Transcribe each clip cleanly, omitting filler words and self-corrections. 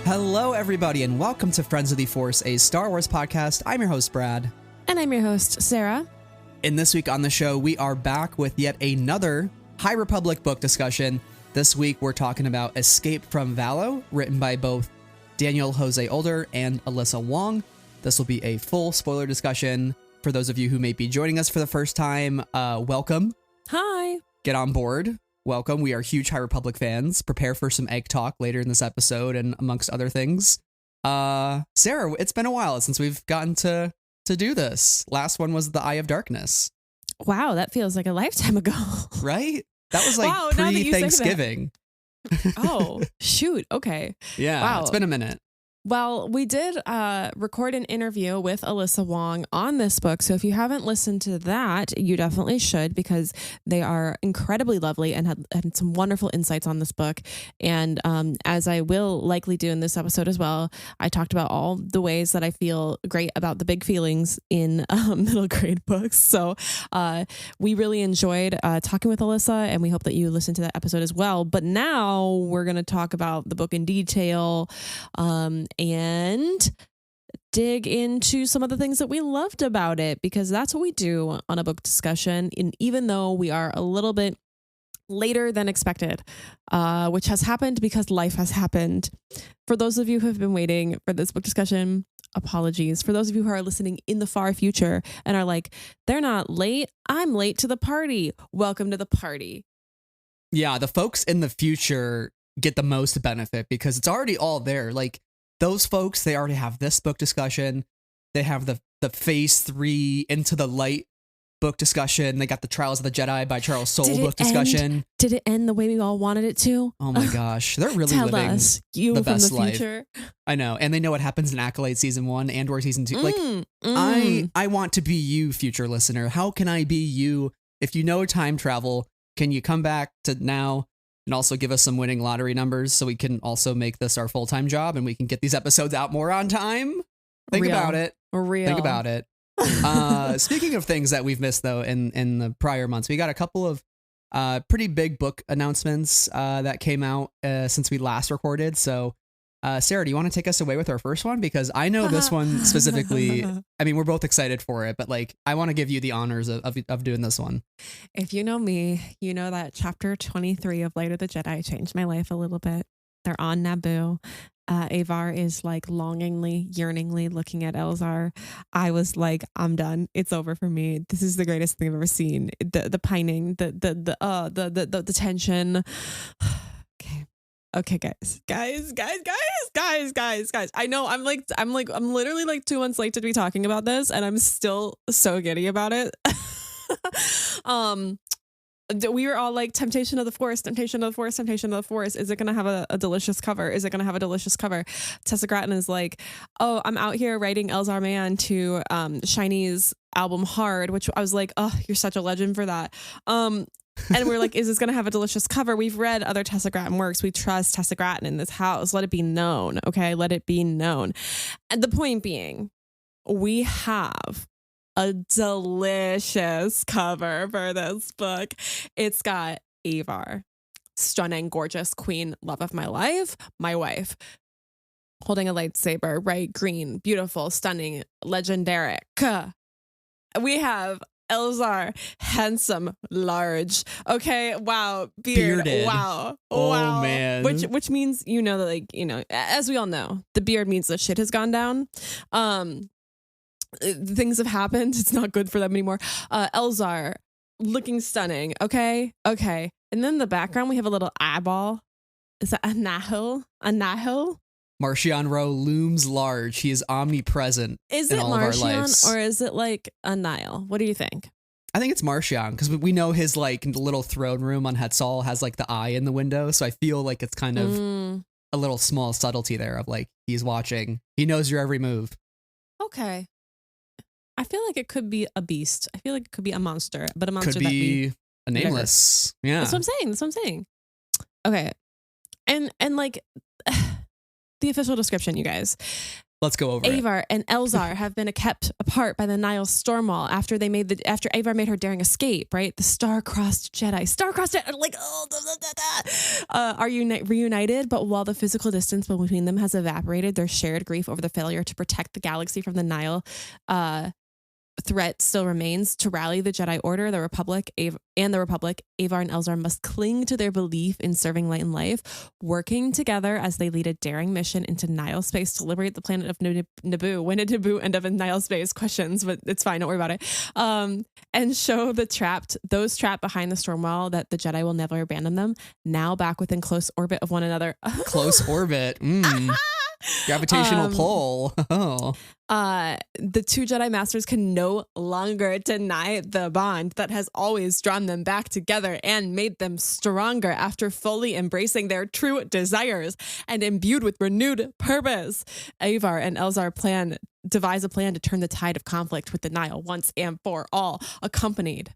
Hello, everybody, and welcome to Friends of the Force, a Star Wars podcast. I'm your host, Brad. And I'm your host, Sarah. And this week on the show, we are back with yet another High Republic book discussion. This week, we're talking about Escape from Valo, written by both Daniel José Older and Alyssa Wong. This will be a full spoiler discussion. For those of you who may be joining us for the first time, welcome. Hi. Get on board. Welcome. We are huge High Republic fans. Prepare for some egg talk later in this episode and amongst other things. Sarah, it's been a while since we've gotten to do this. Last one was the Eye of Darkness. Wow, that feels like a lifetime ago. Right? That was like wow, pre-Thanksgiving. Oh, shoot. Okay. Yeah, wow. It's been a minute. Well, we did record an interview with Alyssa Wong on this book. So if you haven't listened to that, you definitely should, because they are incredibly lovely and had some wonderful insights on this book. And as I will likely do in this episode as well, I talked about all the ways that I feel great about the big feelings in middle grade books. So we really enjoyed talking with Alyssa, and we hope that you listen to that episode as well. But now we're going to talk about the book in detail. And dig into some of the things that we loved about it, because that's what we do on a book discussion. And even though we are a little bit later than expected, which has happened because life has happened. For those of you who have been waiting for this book discussion, apologies. For those of you who are listening in the far future and are like, they're not late, I'm late to the party. Welcome to the party. Yeah, the folks in the future get the most benefit because it's already all there. Like, those folks, they already have this book discussion. They have the Phase 3 Into the Light book discussion. They got the Trials of the Jedi by Charles Soule book discussion. Did it end the way we all wanted it to? Oh my gosh. They're really Tell living us, you the from best the future. life. I know. And they know what happens in Acolyte Season 1 and or Season 2. I want to be you, future listener. How can I be you? If you know time travel, can you come back to now? And also give us some winning lottery numbers so we can also make this our full-time job and we can get these episodes out more on time. Think about it. Think about it. Speaking of things that we've missed, though, in the prior months, we got a couple of pretty big book announcements that came out since we last recorded. So, Sarah, do you want to take us away with our first one? Because I know this one specifically. I mean, we're both excited for it, but like, I want to give you the honors of doing this one. If you know me, you know that chapter 23 of Light of the Jedi changed my life a little bit. They're on Naboo. Avar is like longingly, yearningly looking at Elzar. I was like, I'm done. It's over for me. This is the greatest thing I've ever seen. The pining, the tension. Okay, guys. I know I'm literally like 2 months late to be talking about this, and I'm still so giddy about it. We were all like, temptation of the force. Is it going to have a delicious cover? Tessa Gratton is like, oh, I'm out here writing Elzar Mann to Shiny's album Hard, which I was like, oh, you're such a legend for that. And we're like, is this going to have a delicious cover? We've read other Tessa Gratton works. We trust Tessa Gratton in this house. Let it be known. Okay. Let it be known. And the point being, we have a delicious cover for this book. It's got Avar, stunning, gorgeous queen, love of my life, my wife, holding a lightsaber, right? Green, beautiful, stunning, legendary. We have Elzar, handsome, large. Okay, wow, bearded. Wow, oh wow. Man, which means, you know, that, like, you know, as we all know, the beard means that shit has gone down. Things have happened. It's not good for them anymore. Elzar, looking stunning. Okay, and then in the background we have a little eyeball. Is that a Nahil? Marchion Ro looms large. He is omnipresent. Is in it all of our lives. Marchion, or is it like a Nile? What do you think? I think it's Marchion, because we know his like little throne room on Hetzal has like the eye in the window. So I feel like it's kind of a little small subtlety there of like, he's watching. He knows your every move. Okay. I feel like it could be a beast. I feel like it could be a monster, but a monster could be a nameless. Yeah. That's what I'm saying. Okay. And like the official description, you guys. Let's go over it. Avar and Elzar have been kept apart by the Nile Stormwall after Avar made her daring escape, right? The star-crossed Jedi, like, are reunited, but while the physical distance between them has evaporated, their shared grief over the failure to protect the galaxy from the Nile threat still remains. To rally the Jedi Order, the Republic, Avar and Elzar must cling to their belief in serving light and life, working together as they lead a daring mission into Nile space to liberate the planet of Naboo. When did Naboo end up in Nile space? Questions, but it's fine. Don't worry about it. And show those trapped behind the Stormwall that the Jedi will never abandon them. Now back within close orbit of one another. Close orbit. Gravitational pull. The two Jedi Masters can no longer deny the bond that has always drawn them back together and made them stronger after fully embracing their true desires and imbued with renewed purpose. Avar and Elzar devise a plan to turn the tide of conflict with the Nile once and for all, accompanied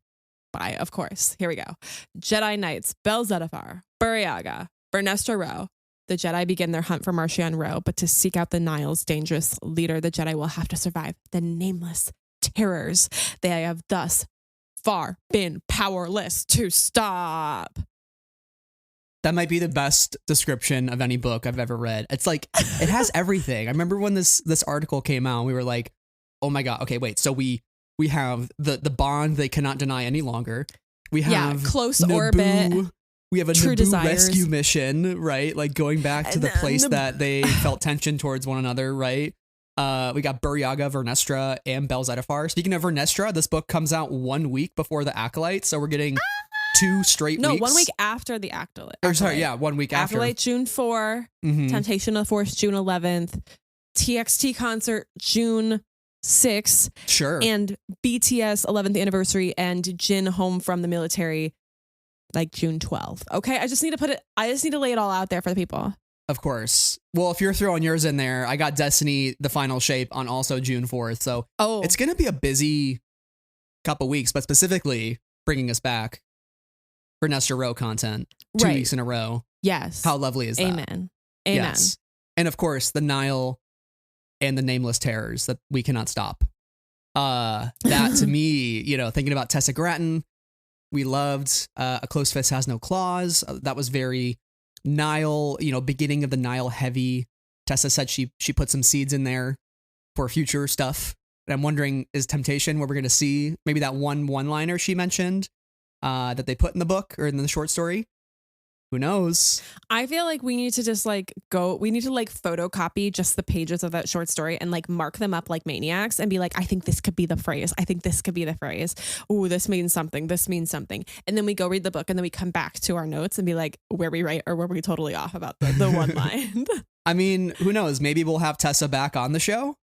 by, of course, here we go, Jedi Knights Bel Zettifar, Burryaga, Vernestra Rwoh. The Jedi begin their hunt for Marchion Ro, but to seek out the Nile's dangerous leader, the Jedi will have to survive the nameless terrors they have thus far been powerless to stop. That might be the best description of any book I've ever read. It's like, it has everything. I remember when this article came out, we were like, oh my God, okay, wait. So we have the bond they cannot deny any longer. We have close Naboo. Orbit. We have a True Naboo desires. rescue mission, right? Like going back to the place that they felt tension towards one another, right? We got Burryaga, Vernestra, and Bel Zettifar. Speaking of Vernestra, this book comes out 1 week before the Acolyte, so we're getting 2 straight weeks. No, 1 week after the Acolyte. Or sorry, yeah, 1 week after. Acolyte, June 4, Temptation of the Force, June 11th, TXT concert, June 6th. Sure. And BTS 11th anniversary and Jin home from the military, like June 12th. Okay, I just need to lay it all out there for the people. Of course. Well, if you're throwing yours in there, I got Destiny, the final shape on also June 4th. So it's going to be a busy couple weeks, but specifically bringing us back Vernestra Rwoh content 2 weeks in a row. Yes. How lovely is that? Amen. Yes. And of course, the Nile and the nameless terrors that we cannot stop. That to me, thinking about Tessa Gratton, we loved A Close Fist Has No Claws. That was very Nile, beginning of the Nile heavy. Tessa said she put some seeds in there for future stuff. And I'm wondering, is Temptation where we're going to see maybe that one-liner she mentioned that they put in the book or in the short story? Who knows? I feel like we need to just we need to photocopy just the pages of that short story and mark them up like maniacs and be like, I think this could be the phrase. I think this could be the phrase. Ooh, this means something. This means something. And then we go read the book and then we come back to our notes and be like, were we right or were we totally off about the one line? I mean, who knows? Maybe we'll have Tessa back on the show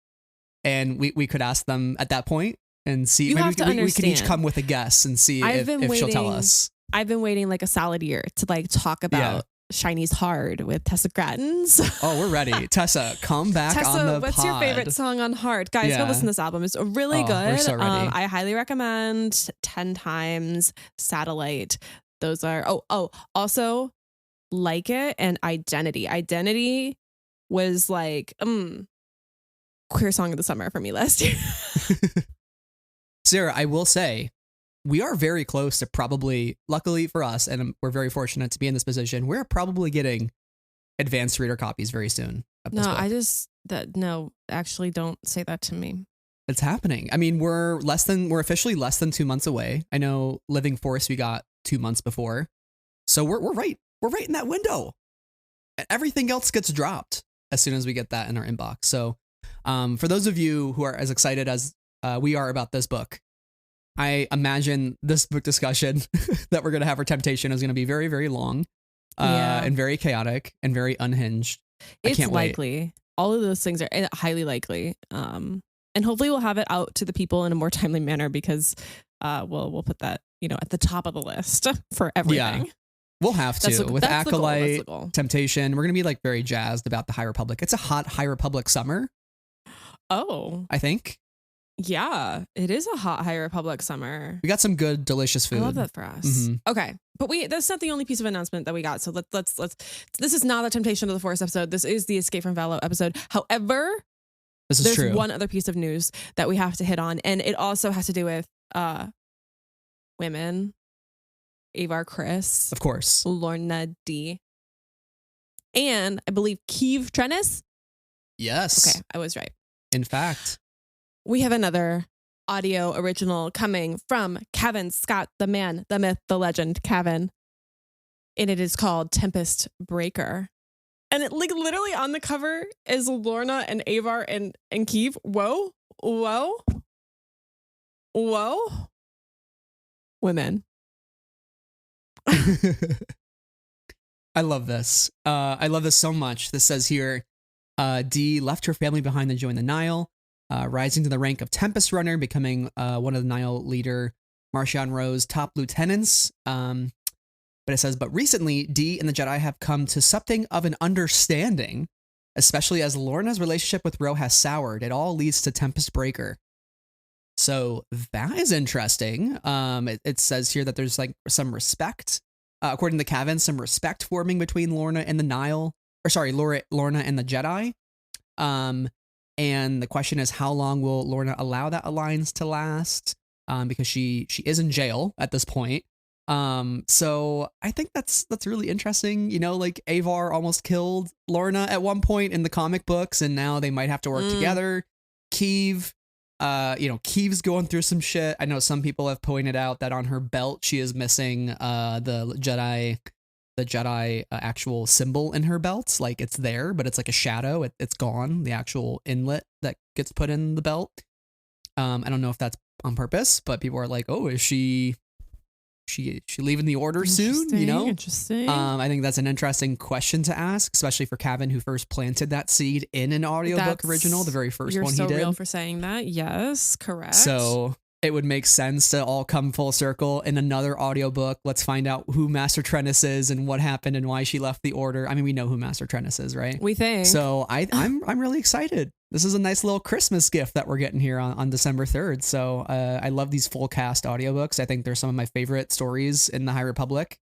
and we could ask them at that point and see. You maybe have to understand. We could each come with a guess and see if she'll tell us. I've been waiting a solid year to talk about Shiny's Hard with Tessa Gratton. So. Oh, we're ready. Tessa, come back Tessa, on the what's pod. your favorite song on Hard? Guys, go listen to this album. It's really good. We're so ready. I highly recommend 10 Times, Satellite. Those are, also Like It and Identity. Identity was queer song of the summer for me last year. Sarah, I will say, we are very close to probably, luckily for us, and we're very fortunate to be in this position, we're probably getting advanced reader copies very soon of this book. Actually don't say that to me. It's happening. I mean, we're officially less than 2 months away. I know Living Force we got 2 months before. So we're right in that window. And everything else gets dropped as soon as we get that in our inbox. So for those of you who are as excited as we are about this book, I imagine this book discussion that we're going to have for Temptation is going to be very, very long and very chaotic and very unhinged. It's likely. All of those things are highly likely. And hopefully we'll have it out to the people in a more timely manner because we'll put that, at the top of the list for everything. Yeah, we'll have to. With Acolyte, Temptation, we're going to be very jazzed about the High Republic. It's a hot High Republic summer. Oh. I think. Yeah, it is a hot High Republic summer. We got some good, delicious food. I love that for us. Okay, but that's not the only piece of announcement that we got. So let's. This is not the Temptation of the Force episode. This is the Escape from Valo episode. However, This is There's true. one other piece of news that we have to hit on, and it also has to do with women. Avar Chris. Of course. Lorna D. And I believe Keeve Trennis. Yes. Okay, I was right. In fact. We have another audio original coming from Kevin Scott, the man, the myth, the legend, Kevin. And it is called Tempest Breaker. And it like literally on the cover is Lorna and Avar and Keeve. Whoa. Women. I love this. I love this so much. This says here, Dee left her family behind to join the Nile, rising to the rank of Tempest Runner, becoming one of the Nile leader Marchion Ro's top lieutenants. But it says, but recently, Dee and the Jedi have come to something of an understanding, especially as Lorna's relationship with Ro has soured. It all leads to Tempest Breaker. So that is interesting. It says here that there's like some respect, according to Kevin, some respect forming between Lorna and the Nile, or sorry, Lorna and the Jedi. And the question is, how long will Lorna allow that alliance to last? Because she is in jail at this point. So I think that's really interesting. You know, like Avar almost killed Lorna at one point in the comic books, and now they might have to work together. Keeve, Keeve's going through some shit. I know some people have pointed out that on her belt she is missing the Jedi actual symbol in her belt. Like it's there, but it's like a shadow. It's gone. The actual inlet that gets put in the belt. I don't know if that's on purpose, but people are like, oh, is she leaving the order soon? You know, interesting. I think that's an interesting question to ask, especially for Kevin, who first planted that seed in an audiobook original, the very first one he did. You're so real for saying that. Yes, correct. So it would make sense to all come full circle in another audiobook. Let's find out who Master Trennis is and what happened and why she left the order. I mean, we know who Master Trennis is, right? We think. So I'm really excited. This is a nice little Christmas gift that we're getting here on December 3rd. So I love these full cast audiobooks. I think they're some of my favorite stories in the High Republic.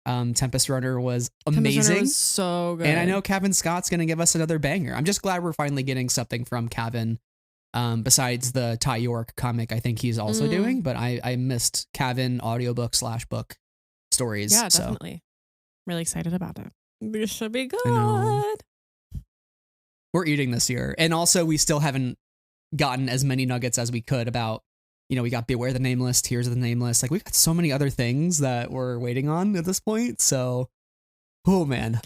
Tempest Runner was amazing. Tempest Runner was so good. And I know Kevin Scott's going to give us another banger. I'm just glad we're finally getting something from Kevin. Besides the Ty York comic, I think he's also doing. But I missed Kevin audiobook / book stories. Yeah, definitely. Really excited about it. This should be good. I know. We're eating this year. And also we still haven't gotten as many nuggets as we could about, we got Beware the Nameless, Tears of the Nameless. Like we've got so many other things that we're waiting on at this point. So, oh man,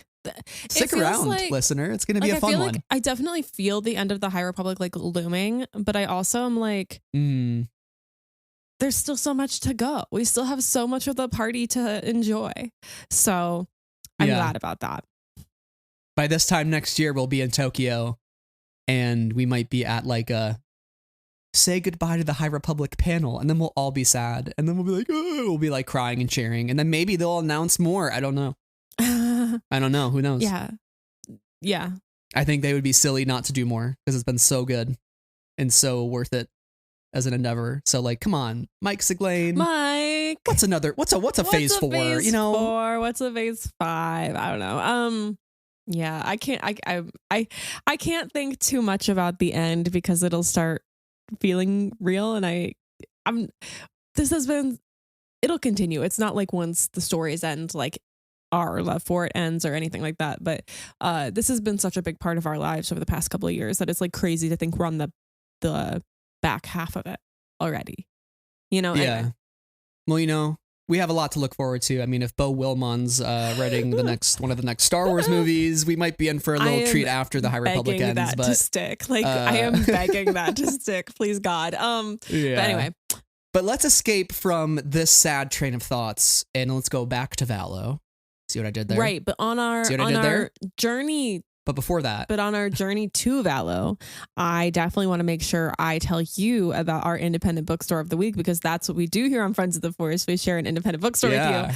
stick around, listener. It's going to be a fun one. I definitely feel the end of the High Republic like looming, but I also am like, there's still so much to go. We still have so much of the party to enjoy. So I'm glad about that. By this time next year, we'll be in Tokyo and we might be at like a say goodbye to the High Republic panel, and then we'll all be sad. And then we'll be like, oh, we'll be like crying and cheering. And then maybe they'll announce more. I don't know. I don't know. Who knows? Yeah. Yeah. I think they would be silly not to do more because it's been so good and so worth it as an endeavor. So like, come on, Mike Siglain. Mike. What's a phase 4? Phase 4? What's a phase 5? I don't know. Yeah, I can't think too much about the end because it'll start feeling real, and it'll continue. It's not like once the stories end, like our love for it ends or anything like that. But this has been such a big part of our lives over the past couple of years that it's like crazy to think we're on the back half of it already. Yeah. Anyway. Well, we have a lot to look forward to. I mean, if Beau Wilmon's writing one of the next Star Wars movies, we might be in for a little treat after the High Republic ends. That to stick. Like I am begging that to stick. Please God. But anyway. But let's escape from this sad train of thoughts and let's go back to Valo. See what I did there? Right, but on our journey. But before that. But on our journey to Valo, I definitely want to make sure I tell you about our independent bookstore of the week, because that's what we do here on Friends of the Force. We share an independent bookstore with you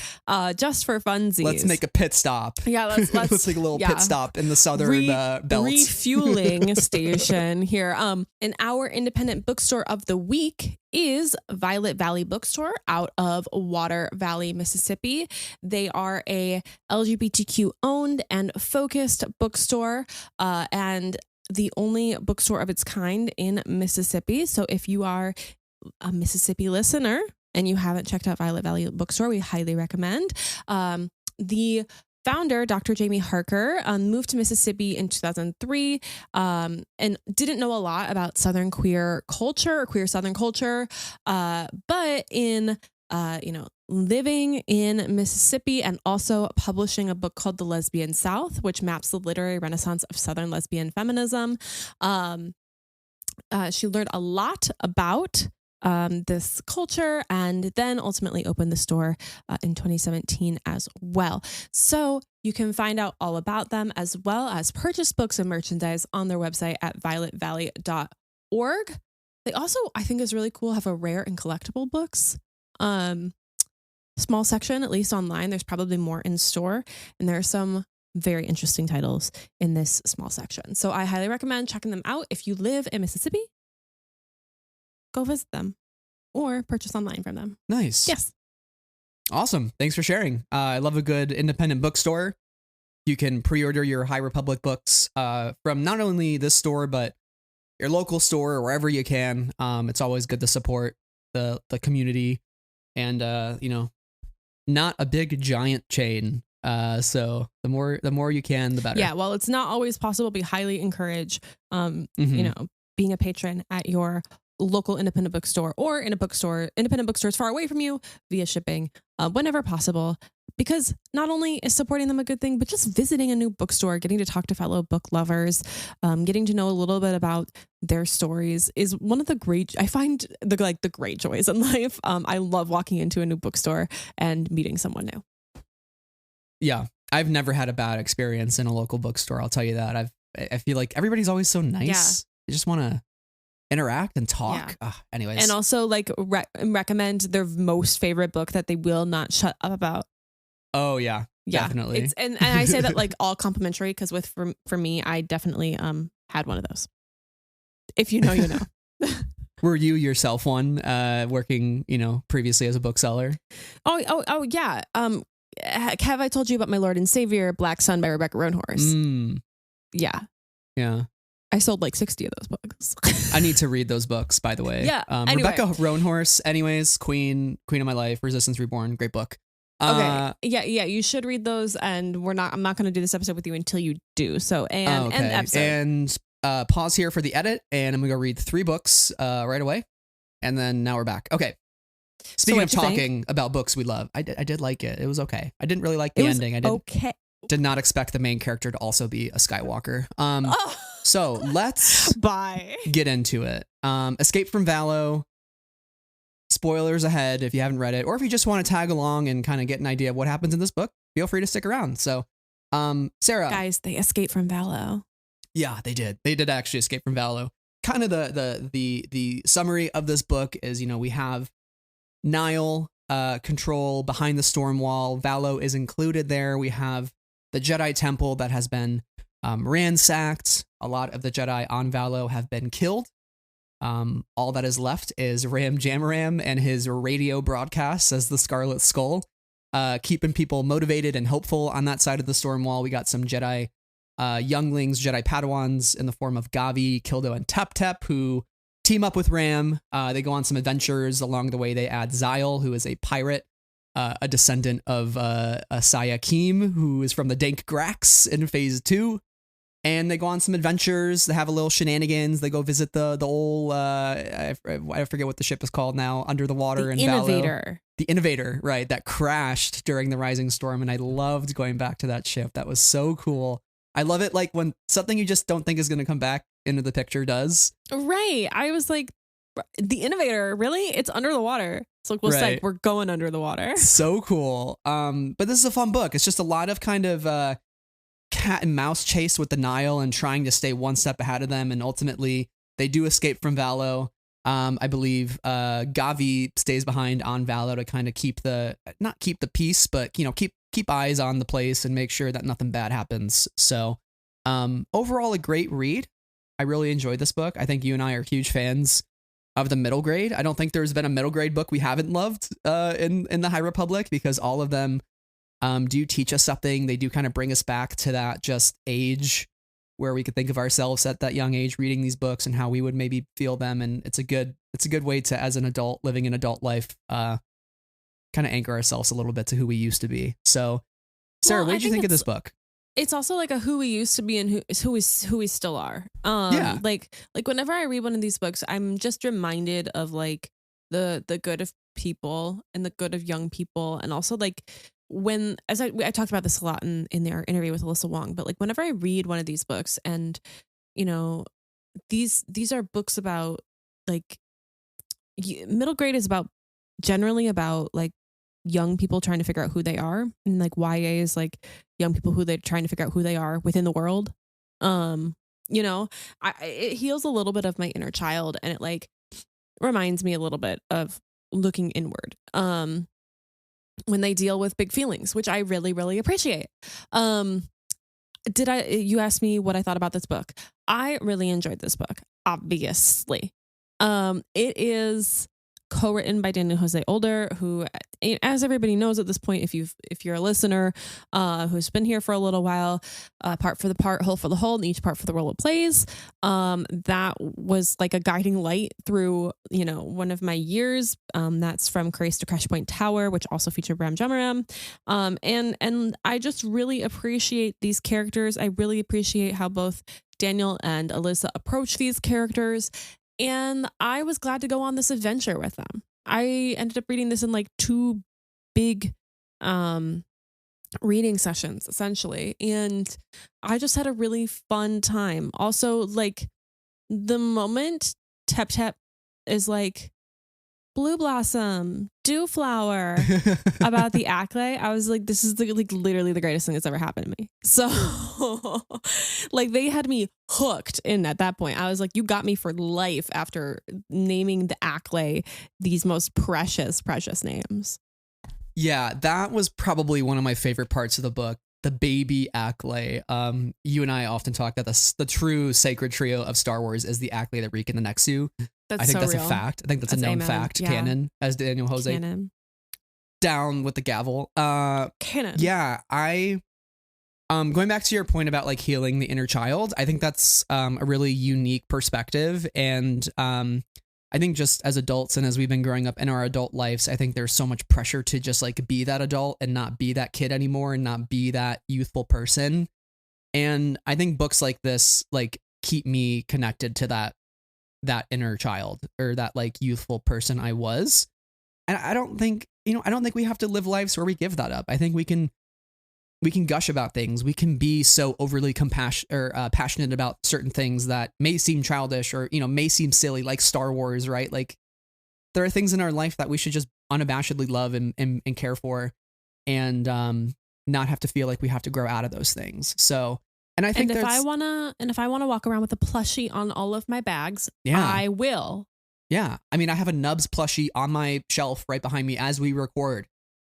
just for funsies. Let's make a pit stop. Yeah, let's let's take a little pit stop in the southern belt. Refueling station here. And our independent bookstore of the week is Violet Valley Bookstore out of Water Valley, Mississippi. They are a LGBTQ owned and focused bookstore, and the only bookstore of its kind in Mississippi. So if you are a Mississippi listener and you haven't checked out Violet Valley Bookstore, we highly recommend. The founder, Dr. Jamie Harker, moved to Mississippi in 2003 and didn't know a lot about Southern queer culture or queer Southern culture. But in, living in Mississippi and also publishing a book called The Lesbian South, which maps the literary renaissance of Southern lesbian feminism, she learned a lot about this culture, and then ultimately opened the store in 2017 as well. So you can find out all about them as well as purchase books and merchandise on their website at violetvalley.org. They also, I think is really cool, have a rare and collectible books small section, at least online. There's probably more in store, and there are some very interesting titles in this small section. So I highly recommend checking them out. If you live in Mississippi, go visit them or purchase online from them. Nice. Yes. Awesome. Thanks for sharing. I love a good independent bookstore. You can pre-order your High Republic books from not only this store, but your local store or wherever you can. It's always good to support the community, and not a big giant chain. So the more you can, the better. Yeah. Well, it's not always possible. We highly encourage, being a patron at your local independent bookstore or in a bookstore, independent bookstores far away from you, via shipping, whenever possible, because not only is supporting them a good thing, but just visiting a new bookstore, getting to talk to fellow book lovers, getting to know a little bit about their stories is one of the great, I find the great joys in life. I love walking into a new bookstore and meeting someone new. Yeah. I've never had a bad experience in a local bookstore. I'll tell you that. I feel like everybody's always so nice. Yeah. They just want to interact and talk. Yeah. Anyways. And also recommend their most favorite book that they will not shut up about. Oh yeah, definitely. It's, and I say that like all complimentary, because for me, I definitely had one of those. If you know, you know. Were you yourself one working, previously as a bookseller? Oh yeah. Have I told you about my Lord and Savior, Black Sun by Rebecca Roanhorse? Yeah. Yeah. I sold like 60 of those books. I need to read those books, by the way. Yeah. Anyway. Rebecca Roanhorse, anyways, Queen of My Life, Resistance Reborn, great book. Okay. Yeah. You should read those, and I'm not going to do this episode with you until you do. So, and the episode. And pause here for the edit, and I'm going to go read 3 books right away. And then now we're back. Okay. Speaking of talking about books we love, I did like it. It was okay. I didn't really like the ending. I did not expect the main character to also be a Skywalker. So let's get into it. Escape from Valo. Spoilers ahead if you haven't read it, or if you just want to tag along and kind of get an idea of what happens in this book, feel free to stick around. So, Sarah. Guys, they escaped from Valo. Yeah, they did. They did actually escape from Valo. Kind of the summary of this book is, we have Nile control behind the storm wall. Valo is included there. We have the Jedi Temple that has been ransacked. A lot of the Jedi on Valo have been killed. All that is left is Ram Jomaram and his radio broadcasts as the Scarlet Skull, keeping people motivated and hopeful on that side of the storm wall. We got some Jedi younglings, Jedi Padawans in the form of Gavi, Kildo, and Tep Tep, who team up with Ram. They go on some adventures. Along the way, they add Zyle, who is a pirate, a descendant of Saya Keem, who is from the Dank Grax in Phase 2. And they go on some adventures. They have a little shenanigans. They go visit the old, I forget what the ship is called now, under the water in Innovator. Valo. The Innovator, right, that crashed during the Rising Storm. And I loved going back to that ship. That was so cool. I love it, like when something you just don't think is going to come back into the picture does. Right. I was like, the Innovator, really? It's under the water. So we're like, we're going under the water. So cool. But this is a fun book. It's just a lot of kind of cat and mouse chase with the Nile and trying to stay one step ahead of them. And ultimately, they do escape from Valo. I believe Gavi stays behind on Valo to kind of not keep the peace, but keep eyes on the place and make sure that nothing bad happens. So overall, a great read. I really enjoyed this book. I think you and I are huge fans of the middle grade. I don't think there's been a middle grade book we haven't loved in the High Republic, because all of them do teach us something. They do kind of bring us back to that just age where we could think of ourselves at that young age reading these books and how we would maybe feel them. And it's a good way to, as an adult living an adult life, kind of anchor ourselves a little bit to who we used to be. So Sarah, what did you think of this book? It's also like a who we used to be and who we still are. Yeah. Like whenever I read one of these books, I'm just reminded of like the good of people and the good of young people. And also like when, as I talked about this a lot in our interview with Alyssa Wong, but like whenever I read one of these books and, you know, these are books about like middle grade is generally about like young people trying to figure out who they are, and like YA is like young people who they're trying to figure out who they are within the world. You know, it heals a little bit of my inner child, and it like reminds me a little bit of looking inward when they deal with big feelings, which I really, really appreciate. You asked me what I thought about this book. I really enjoyed this book, obviously. It is co-written by Daniel José Older, who, as everybody knows at this point, if you're a listener who's been here for a little while, part for the part, whole for the whole, and each part for the role it plays. That was like a guiding light through, you know, one of my years. That's from Grace to Crash Point Tower, which also featured Ram Jomaram. And I just really appreciate these characters. I really appreciate how both Daniel and Alyssa approach these characters. And I was glad to go on this adventure with them. I ended up reading this in like 2 big reading sessions, essentially. And I just had a really fun time. Also, like the moment Tep Tep is like, Blue Blossom, Dew Flower about the Acklay, I was like, this is literally the greatest thing that's ever happened to me. So like they had me hooked in at that point. I was like, you got me for life after naming the Acklay these most precious names. Yeah, that was probably one of my favorite parts of the book. The baby Acklay. You and I often talk that the true sacred trio of Star Wars is the Acklay, the Reek, and the Nexu. I think that's real. A fact. I think that's a known fact. Yeah. Canon, as Daniel José. Canon. Down with the gavel. Canon. Yeah, going back to your point about like healing the inner child, I think that's a really unique perspective. And I think just as adults and as we've been growing up in our adult lives, I think there's so much pressure to just like be that adult and not be that kid anymore and not be that youthful person. And I think books like this like keep me connected to that inner child or that like youthful person I was. And I don't think we have to live lives where we give that up. I think we can gush about things. We can be so overly passionate about certain things that may seem childish or, you know, may seem silly, like Star Wars, right? Like there are things in our life that we should just unabashedly love and care for, and not have to feel like we have to grow out of those things. So, and I think if I wanna walk around with a plushie on all of my bags, yeah, I will. Yeah. I mean, I have a Nubs plushie on my shelf right behind me as we record.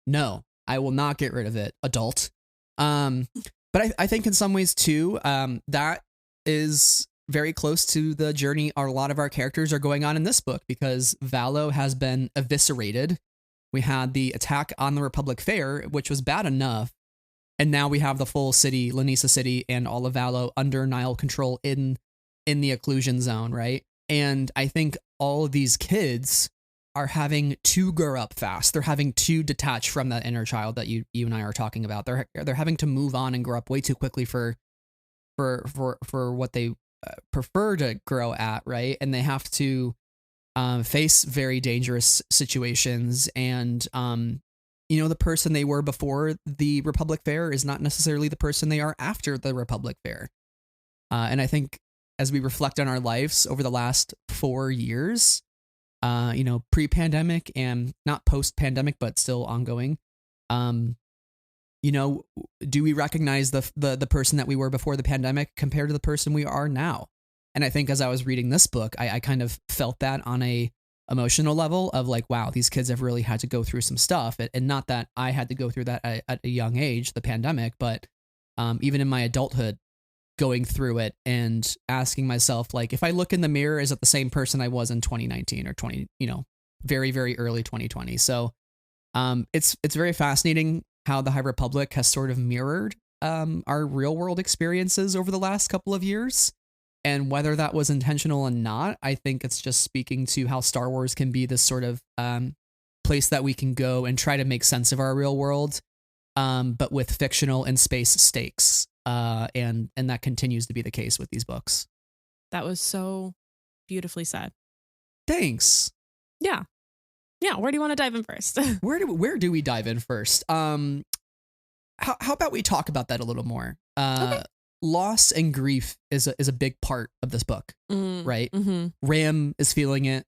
No, I will not get rid of it, adult. But I think in some ways too, that is very close to the journey a lot of our characters are going on in this book, because Valo has been eviscerated. We had the attack on the Republic Fair, which was bad enough. And now we have the full city, Lanisa City, and all of Valo under Nihil control in the occlusion zone, right? And I think all of these kids are having to grow up fast. They're having to detach from that inner child that you and I are talking about. They're having to move on and grow up way too quickly for what they prefer to grow at, right? And they have to face very dangerous situations. And you know, the person they were before the Republic Fair is not necessarily the person they are after the Republic Fair. And I think as we reflect on our lives over the last 4 years, you know, pre-pandemic and not post-pandemic, but still ongoing, you know, do we recognize the person that we were before the pandemic compared to the person we are now? And I think as I was reading this book, I kind of felt that on a emotional level of like, wow, these kids have really had to go through some stuff. And not that I had to go through that at a young age, the pandemic, but even in my adulthood, going through it and asking myself, like, if I look in the mirror, is it the same person I was in 2019 or very, very early 2020? So it's very fascinating how the High Republic has sort of mirrored our real world experiences over the last couple of years. And whether that was intentional or not, I think it's just speaking to how Star Wars can be this sort of place that we can go and try to make sense of our real world, but with fictional and space stakes. And that continues to be the case with these books. That was so beautifully said. Thanks. Yeah. Where do you want to dive in first? Where do we dive in first? How about we talk about that a little more? Okay. Loss and grief is a big part of this book, right? Mm-hmm. Ram is feeling it.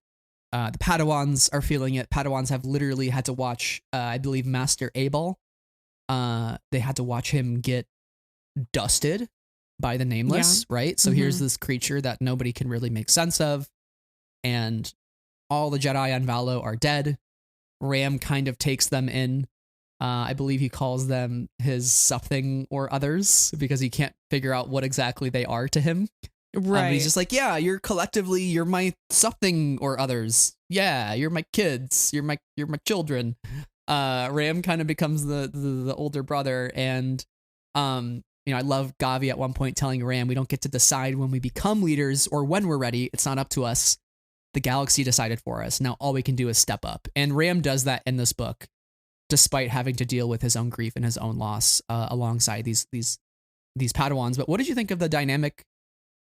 The Padawans are feeling it. Padawans have literally had to watch, I believe, Master Abel. They had to watch him get dusted by the Nameless, right? So here's this creature that nobody can really make sense of. And all the Jedi on Valo are dead. Ram kind of takes them in. I believe he calls them his something or others because he can't figure out what exactly they are to him. Right. He's just like, yeah, you're my something or others. Yeah, you're my kids. You're my children. Ram kind of becomes the older brother. And, I love Gavi at one point telling Ram, we don't get to decide when we become leaders or when we're ready. It's not up to us. The galaxy decided for us. Now all we can do is step up. And Ram does that in this book, despite having to deal with his own grief and his own loss alongside these Padawans. But what did you think of the dynamic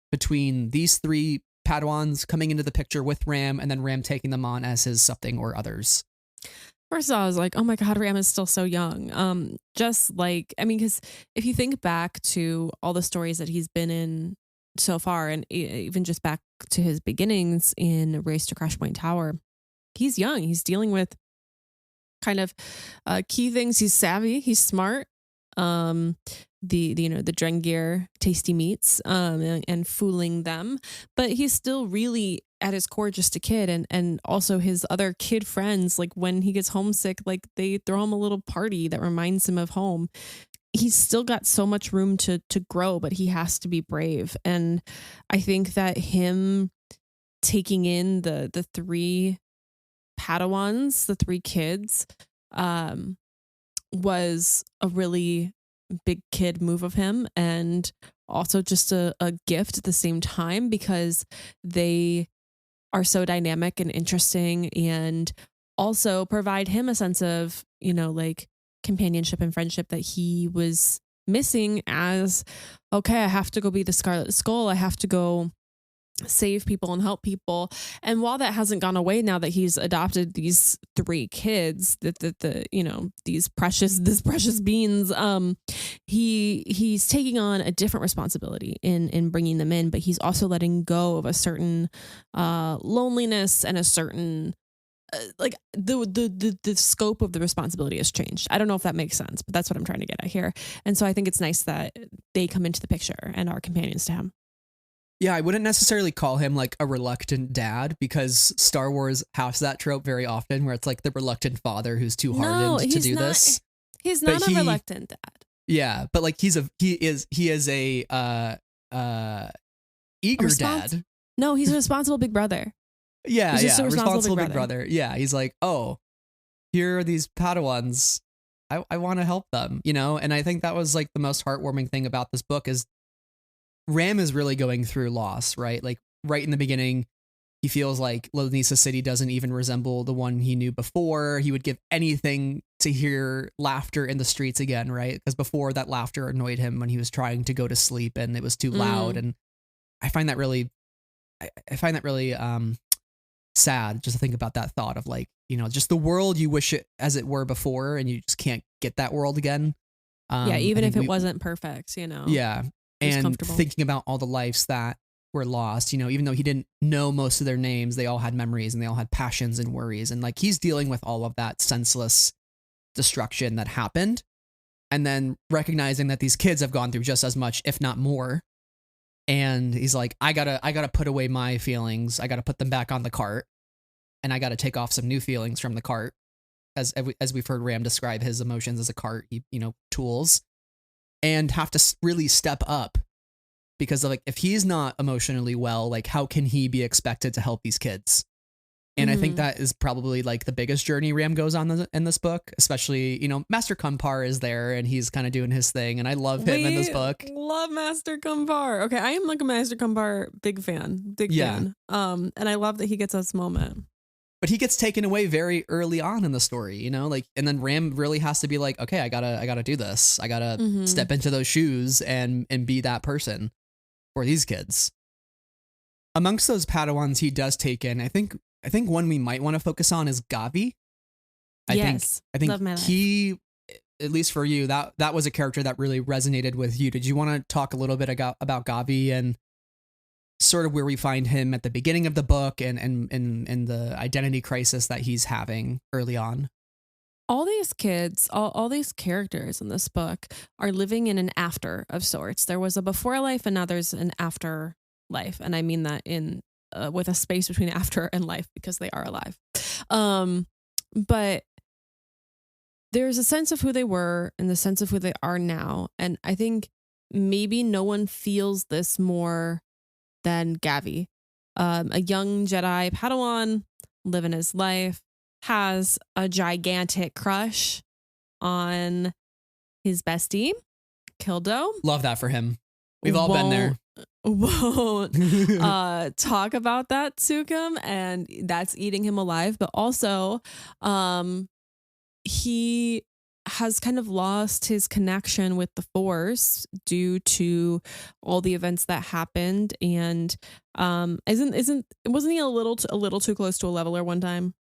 between these three Padawans coming into the picture with Ram and then Ram taking them on as his something or others? First of all, I was like, oh my God, Ram is still so young. Because if you think back to all the stories that he's been in so far, and even just back to his beginnings in Race to Crash Point Tower, he's young. He's dealing with kind of key things. He's savvy. He's smart. The Drengir tasty meats and fooling them, but he's still really at his core just a kid. And also his other kid friends, like when he gets homesick, like they throw him a little party that reminds him of home. He's still got so much room to grow, but he has to be brave. And I think that him taking in the three Padawans, the three kids, was a really big kid move of him, and also just a gift at the same time, because they are so dynamic and interesting, and also provide him a sense of, companionship and friendship that he was missing as, okay, I have to go be the Scarlet Skull. I have to go save people and help people. And while that hasn't gone away now that he's adopted these three kids, these precious beings, he's taking on a different responsibility in bringing them in, but he's also letting go of a certain loneliness and a certain the scope of the responsibility has changed. I don't know if that makes sense, but that's what I'm trying to get at here. And so I think it's nice that they come into the picture and are companions to him. Yeah, I wouldn't necessarily call him like a reluctant dad, because Star Wars has that trope very often where it's like the reluctant father who's too hardened to do this. He's not a reluctant dad. Yeah, but like he is a eager dad. No, he's a responsible big brother. Yeah, he's just a responsible big brother. Yeah, he's like, oh, here are these Padawans. I want to help them, And I think that was like the most heartwarming thing about this book is Ram is really going through loss, right? Like right in the beginning, he feels like Lonisa City doesn't even resemble the one he knew before. He would give anything to hear laughter in the streets again, right? Because before, that laughter annoyed him when he was trying to go to sleep and it was too loud. And I find that really, sad just to think about that thought of like, just the world you wish it as it were before, and you just can't get that world again. Even if it wasn't perfect, Yeah. And thinking about all the lives that were lost, even though he didn't know most of their names, they all had memories and they all had passions and worries. And like he's dealing with all of that senseless destruction that happened. And then recognizing that these kids have gone through just as much, if not more. And he's like, I gotta put away my feelings. I gotta put them back on the cart, and I gotta take off some new feelings from the cart. As we've heard Ram describe his emotions as a cart, tools. And have to really step up, because like if he's not emotionally well, like how can he be expected to help these kids? And I think that is probably like the biggest journey Ram goes on in this book, especially, you know, Master Kumpar is there and he's kind of doing his thing. And I love him in this book. Love Master Kumpar. Okay, I am like a Master Kumpar big fan. Fan. And I love that he gets this moment. But he gets taken away very early on in the story, you know, like, and then Ram really has to be like, okay, I gotta do this. I gotta step into those shoes and be that person for these kids. Amongst those Padawans he does take in, I think one we might want to focus on is Gavi. I think he, at least for you, that was a character that really resonated with you. Did you want to talk a little bit about Gavi and sort of where we find him at the beginning of the book and the identity crisis that he's having early on? All these kids, all these characters in this book are living in an after of sorts. There was a before life and now there's an after life. And I mean that in with a space between after and life because they are alive. But there's a sense of who they were and the sense of who they are now. And I think maybe no one feels this more than Gavi. A young Jedi Padawan living his life, has a gigantic crush on his bestie, Kildo. Love that for him. We've all been there. Won't talk about that to him, and that's eating him alive. But also, he has kind of lost his connection with the Force due to all the events that happened. And wasn't he a little too close to a leveler one time?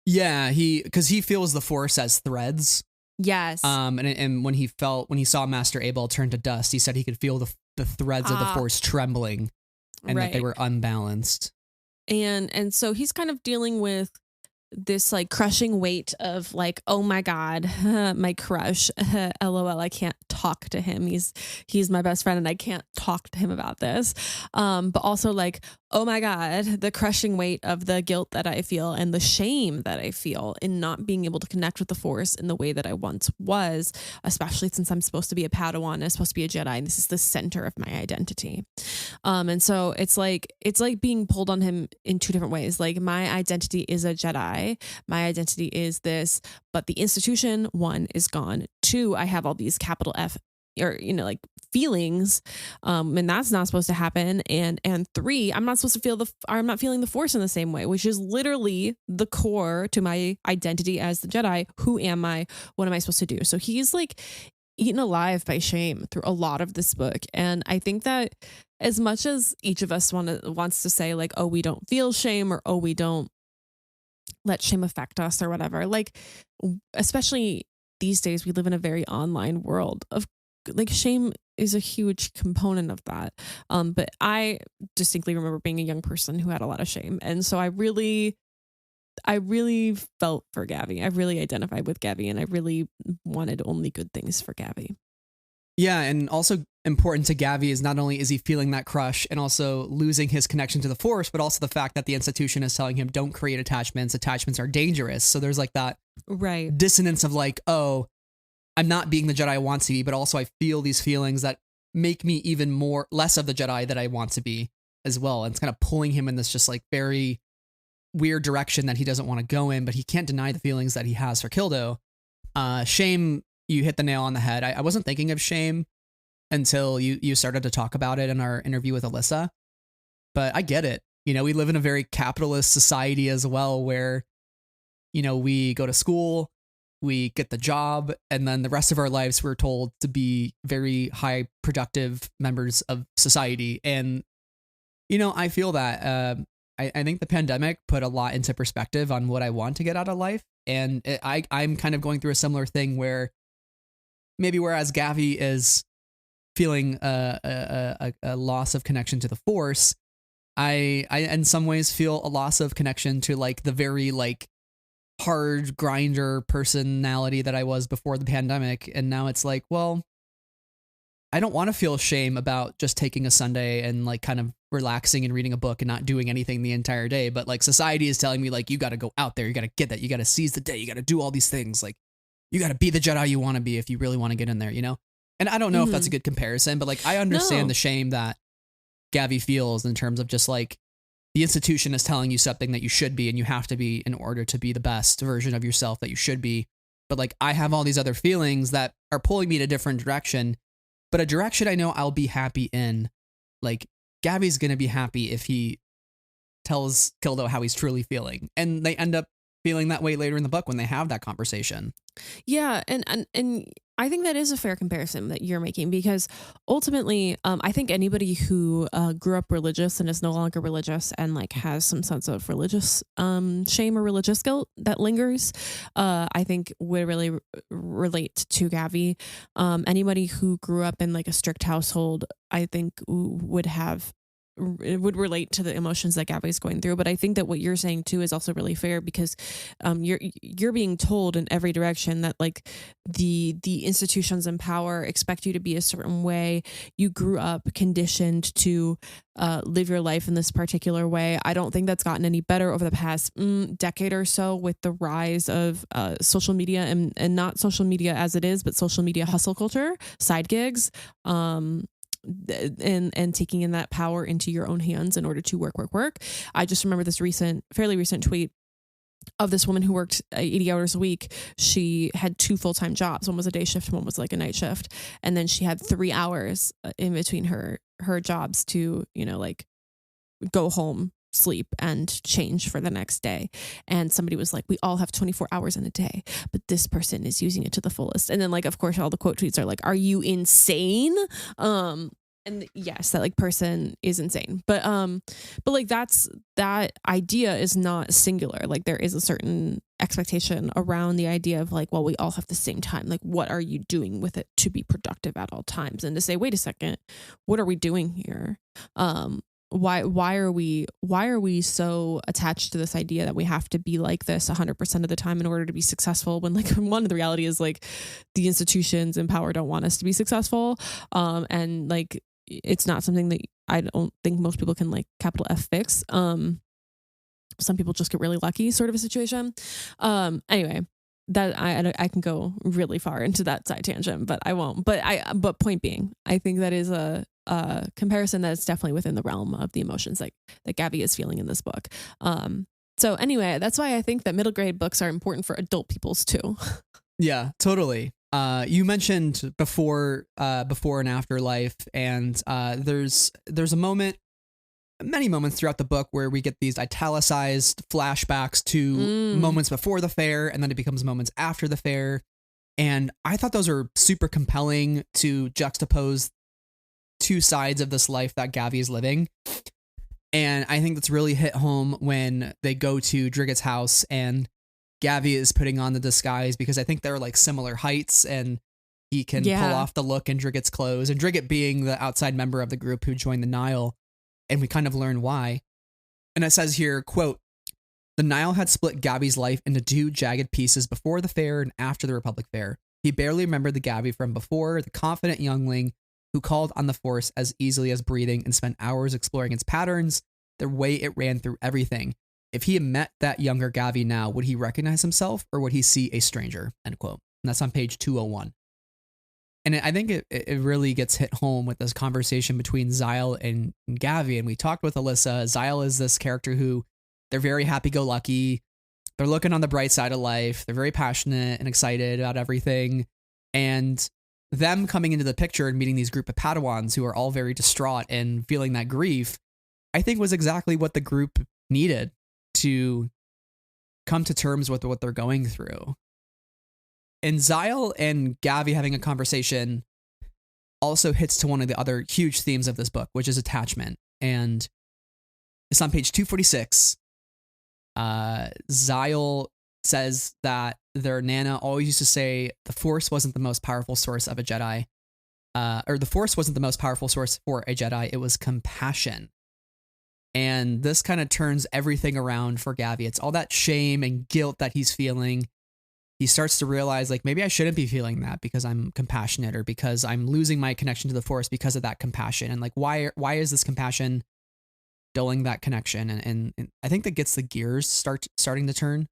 Yeah, because he feels the Force as threads. Yes. And when he saw Master Abel turn to dust, he said he could feel the threads of the Force trembling, and that they were unbalanced. And so he's kind of dealing with this like crushing weight of like, oh my God, my crush, LOL, I can't talk to him. He's my best friend and I can't talk to him about this. But also like, oh my God, the crushing weight of the guilt that I feel and the shame that I feel in not being able to connect with the Force in the way that I once was, especially since I'm supposed to be a Padawan, I'm supposed to be a Jedi, and this is the center of my identity. And so it's like being pulled on him in two different ways. Like my identity is a Jedi. My identity is this, but the institution, one, is gone. Two, I have all these capital F or, you know, like feelings. And that's not supposed to happen. And three, I'm not feeling the Force in the same way, which is literally the core to my identity as the Jedi. Who am I? What am I supposed to do? So he's like eaten alive by shame through a lot of this book. And I think that as much as each of us wants to say like, oh, we don't feel shame, or oh, we don't let shame affect us or whatever, like, especially these days, we live in a very online world of like shame is a huge component of that. But I distinctly remember being a young person who had a lot of shame. And so I really felt for Gavi. I really identified with Gavi, and I really wanted only good things for Gavi. Yeah, and also important to Gavi is not only is he feeling that crush and also losing his connection to the Force, but also the fact that the institution is telling him don't create attachments. Attachments are dangerous. So there's like that dissonance of like, oh, I'm not being the Jedi I want to be, but also I feel these feelings that make me even less of the Jedi that I want to be as well. And it's kind of pulling him in this just like very weird direction that he doesn't want to go in, but he can't deny the feelings that he has for Kildo. Shame, you hit the nail on the head. I wasn't thinking of shame until you started to talk about it in our interview with Alyssa, but I get it. You know, we live in a very capitalist society as well, where, you know, we go to school, we get the job, and then the rest of our lives we're told to be very high productive members of society. And, you know, I feel that I think the pandemic put a lot into perspective on what I want to get out of life. And I'm kind of going through a similar thing where maybe whereas Gavi is feeling a loss of connection to the Force, I in some ways feel a loss of connection to like the very like hard grinder personality that I was before the pandemic. And now it's like, well, I don't want to feel shame about just taking a Sunday and like kind of relaxing and reading a book and not doing anything the entire day. But like society is telling me like, you got to go out there, you got to get that, you got to seize the day, you got to do all these things. Like you got to be the Jedi you want to be if you really want to get in there, you know? And I don't know if that's a good comparison, but like I understand the shame that Gavi feels in terms of just like the institution is telling you something that you should be and you have to be in order to be the best version of yourself that you should be. But like, I have all these other feelings that are pulling me in a different direction, but a direction I know I'll be happy in. Like, Gabby's going to be happy if he tells Kildo how he's truly feeling. And they end up feeling that way later in the book when they have that conversation. Yeah, and I think that is a fair comparison that you're making, because ultimately, I think anybody who grew up religious and is no longer religious and like has some sense of religious shame or religious guilt that lingers, I think would really relate to Gavi. Anybody who grew up in like a strict household, I think would relate to the emotions that Gabby's going through. But I think that what you're saying too is also really fair, because you're being told in every direction that like the institutions in power expect you to be a certain way. You grew up conditioned to live your life in this particular way. I don't think that's gotten any better over the past decade or so with the rise of social media and not social media as it is, but social media hustle culture, side gigs, and taking in that power into your own hands in order to work. I just remember this fairly recent tweet of this woman who worked 80 hours a week. She had 2 full-time jobs. One was a day shift, one was like a night shift. And then she had 3 hours in between her jobs to, like go home, sleep, and change for the next day. And somebody was like, we all have 24 hours in a day, but this person is using it to the fullest. And then like, of course, all the quote tweets are like, are you insane? And yes, that like person is insane, but like that idea is not singular. Like there is a certain expectation around the idea of like, well, we all have the same time. Like, what are you doing with it to be productive at all times? And to say, wait a second, what are we doing here? Why are we so attached to this idea that we have to be like this 100% of the time in order to be successful, when like one of the reality is like the institutions in power don't want us to be successful, and like it's not something that I don't think most people can like capital F fix. Some people just get really lucky, sort of a situation. Anyway, that I can go really far into that side tangent, but I won't. But point being, I think that is a comparison that's definitely within the realm of the emotions that Gabby is feeling in this book. So anyway, that's why I think that middle grade books are important for adult peoples too. Yeah, totally. You mentioned before and after life, and there's a moment, many moments throughout the book where we get these italicized flashbacks to moments before the fair, and then it becomes moments after the fair. And I thought those are super compelling to juxtapose 2 sides of this life that Gavi is living. And I think that's really hit home when they go to Driggett's house and Gavi is putting on the disguise, because I think they're like similar heights and he can pull off the look in Driggett's clothes, and Driggett being the outside member of the group who joined the Nile. And we kind of learn why. And it says here, quote, "The Nile had split Gavi's life into 2 jagged pieces before the fair and after the Republic Fair. He barely remembered the Gavi from before, the confident youngling who called on the Force as easily as breathing and spent hours exploring its patterns, the way it ran through everything. If he had met that younger Gavi now, would he recognize himself or would he see a stranger?" End quote. And that's on page 201. And I think it really gets hit home with this conversation between Zyle and Gavi. And we talked with Alyssa. Zyle is this character who they're very happy-go-lucky. They're looking on the bright side of life. They're very passionate and excited about everything. And them coming into the picture and meeting these group of Padawans who are all very distraught and feeling that grief, I think was exactly what the group needed to come to terms with what they're going through. And Zyle and Gavi having a conversation also hits to one of the other huge themes of this book, which is attachment. And it's on page 246. Zyle says that their Nana always used to say the Force wasn't the most powerful source of a Jedi. Or the Force wasn't the most powerful source for a Jedi. It was compassion. And this kind of turns everything around for Gavi. It's all that shame and guilt that he's feeling. He starts to realize, like, maybe I shouldn't be feeling that because I'm compassionate, or because I'm losing my connection to the Force because of that compassion. And like, why is this compassion dulling that connection? And I think that gets the gears starting to turn.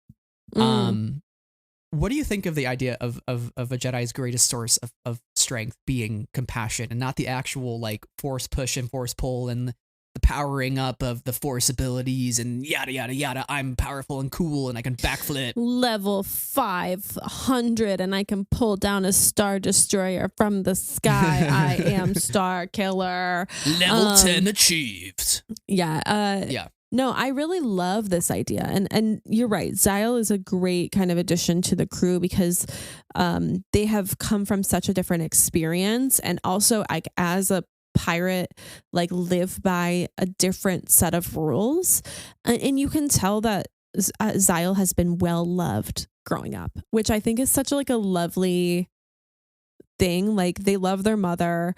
What do you think of the idea of a Jedi's greatest source of strength being compassion, and not the actual like Force push and Force pull and the powering up of the Force abilities and yada yada yada. I'm powerful and cool and I can backflip. Level 500 and I can pull down a Star Destroyer from the sky. I am Star Killer. Level 10 achieved. Yeah. No, I really love this idea. And you're right. Xyle is a great kind of addition to the crew because they have come from such a different experience. And also, like, as a pirate, like, live by a different set of rules. And you can tell that Xyle has been well loved growing up, which I think is such a lovely thing. Like, they love their mother.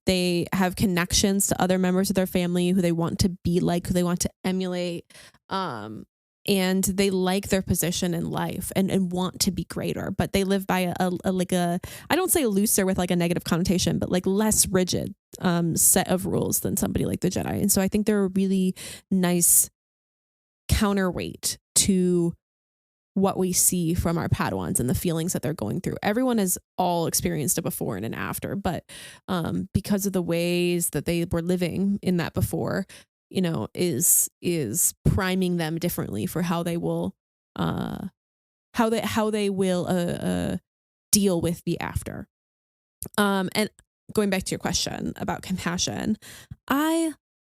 They have connections to other members of their family who they want to be like, who they want to emulate. And they like their position in life and want to be greater, but they live by a I don't say looser with like a negative connotation, but like less rigid set of rules than somebody like the Jedi. And so I think they're a really nice counterweight to what we see from our Padawans and the feelings that they're going through. Everyone has all experienced a before and an after, but because of the ways that they were living in that before, you know, is priming them differently for how they will deal with the after. And going back to your question about compassion, I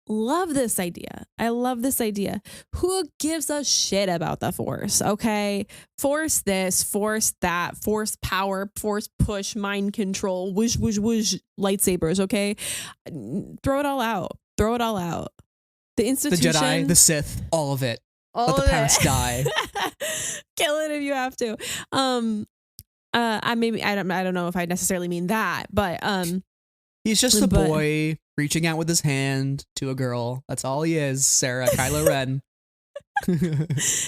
love this idea. Who gives a shit about the Force? Okay. Force this, Force that, Force power, Force push, mind control, whoosh, whoosh, whoosh, lightsabers. Okay. Throw it all out. The institution. The Jedi, the Sith, all of it. Let the past die. Kill it if you have to. I don't know if I necessarily mean that, but he's just a boy reaching out with his hand to a girl. That's all he is, Sarah, Kylo Ren.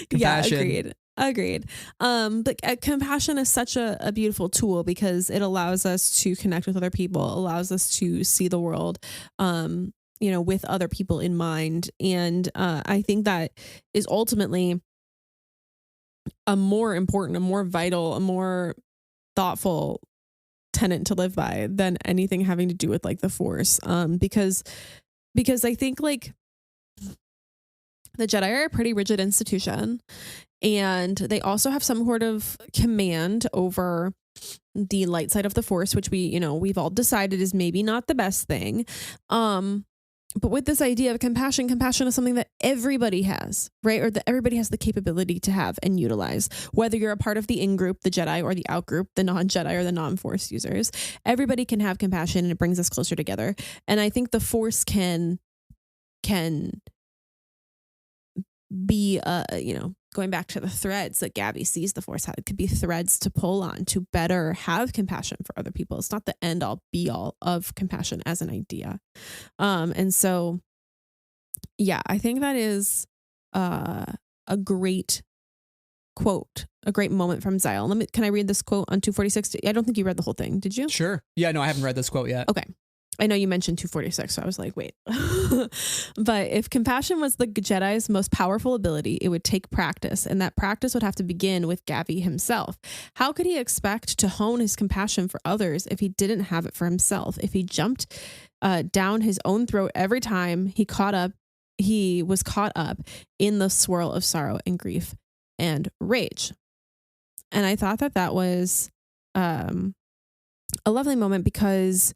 Compassion. Yeah, agreed. But compassion is such a beautiful tool because it allows us to connect with other people, allows us to see the world, you know, with other people in mind. And I think that is ultimately a more important, a more vital, a more thoughtful tenet to live by than anything having to do with like the Force. Because I think like the Jedi are a pretty rigid institution, and they also have some sort of command over the light side of the Force, which we've all decided is maybe not the best thing. But with this idea of compassion is something that everybody has, right? Or that everybody has the capability to have and utilize, whether you're a part of the in-group, the Jedi, or the out-group, the non-Jedi or the non-Force users. Everybody can have compassion, and it brings us closer together. And I think the Force can be, going back to the threads that Gabby sees the Force, it could be threads to pull on to better have compassion for other people. It's not the end all be all of compassion as an idea. And so, yeah, I think that is a great quote, a great moment from Xyle. Can I read this quote on 246? I don't think you read the whole thing. Did you? Sure. Yeah, no, I haven't read this quote yet. Okay. I know you mentioned 246, so I was like, wait. But if compassion was the Jedi's most powerful ability, it would take practice, and that practice would have to begin with Gavi himself. How could he expect to hone his compassion for others if he didn't have it for himself? If he jumped down his own throat every time he was caught up in the swirl of sorrow and grief and rage. And I thought that was a lovely moment because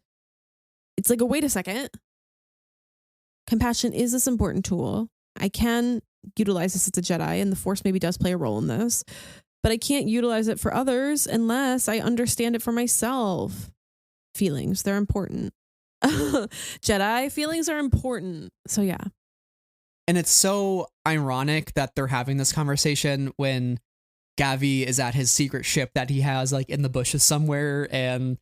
it's like, wait a second. Compassion is this important tool. I can utilize this as a Jedi, and the Force maybe does play a role in this, but I can't utilize it for others unless I understand it for myself. Feelings, they're important. Jedi feelings are important. So yeah. And it's so ironic that they're having this conversation when Gavi is at his secret ship that he has like in the bushes somewhere, and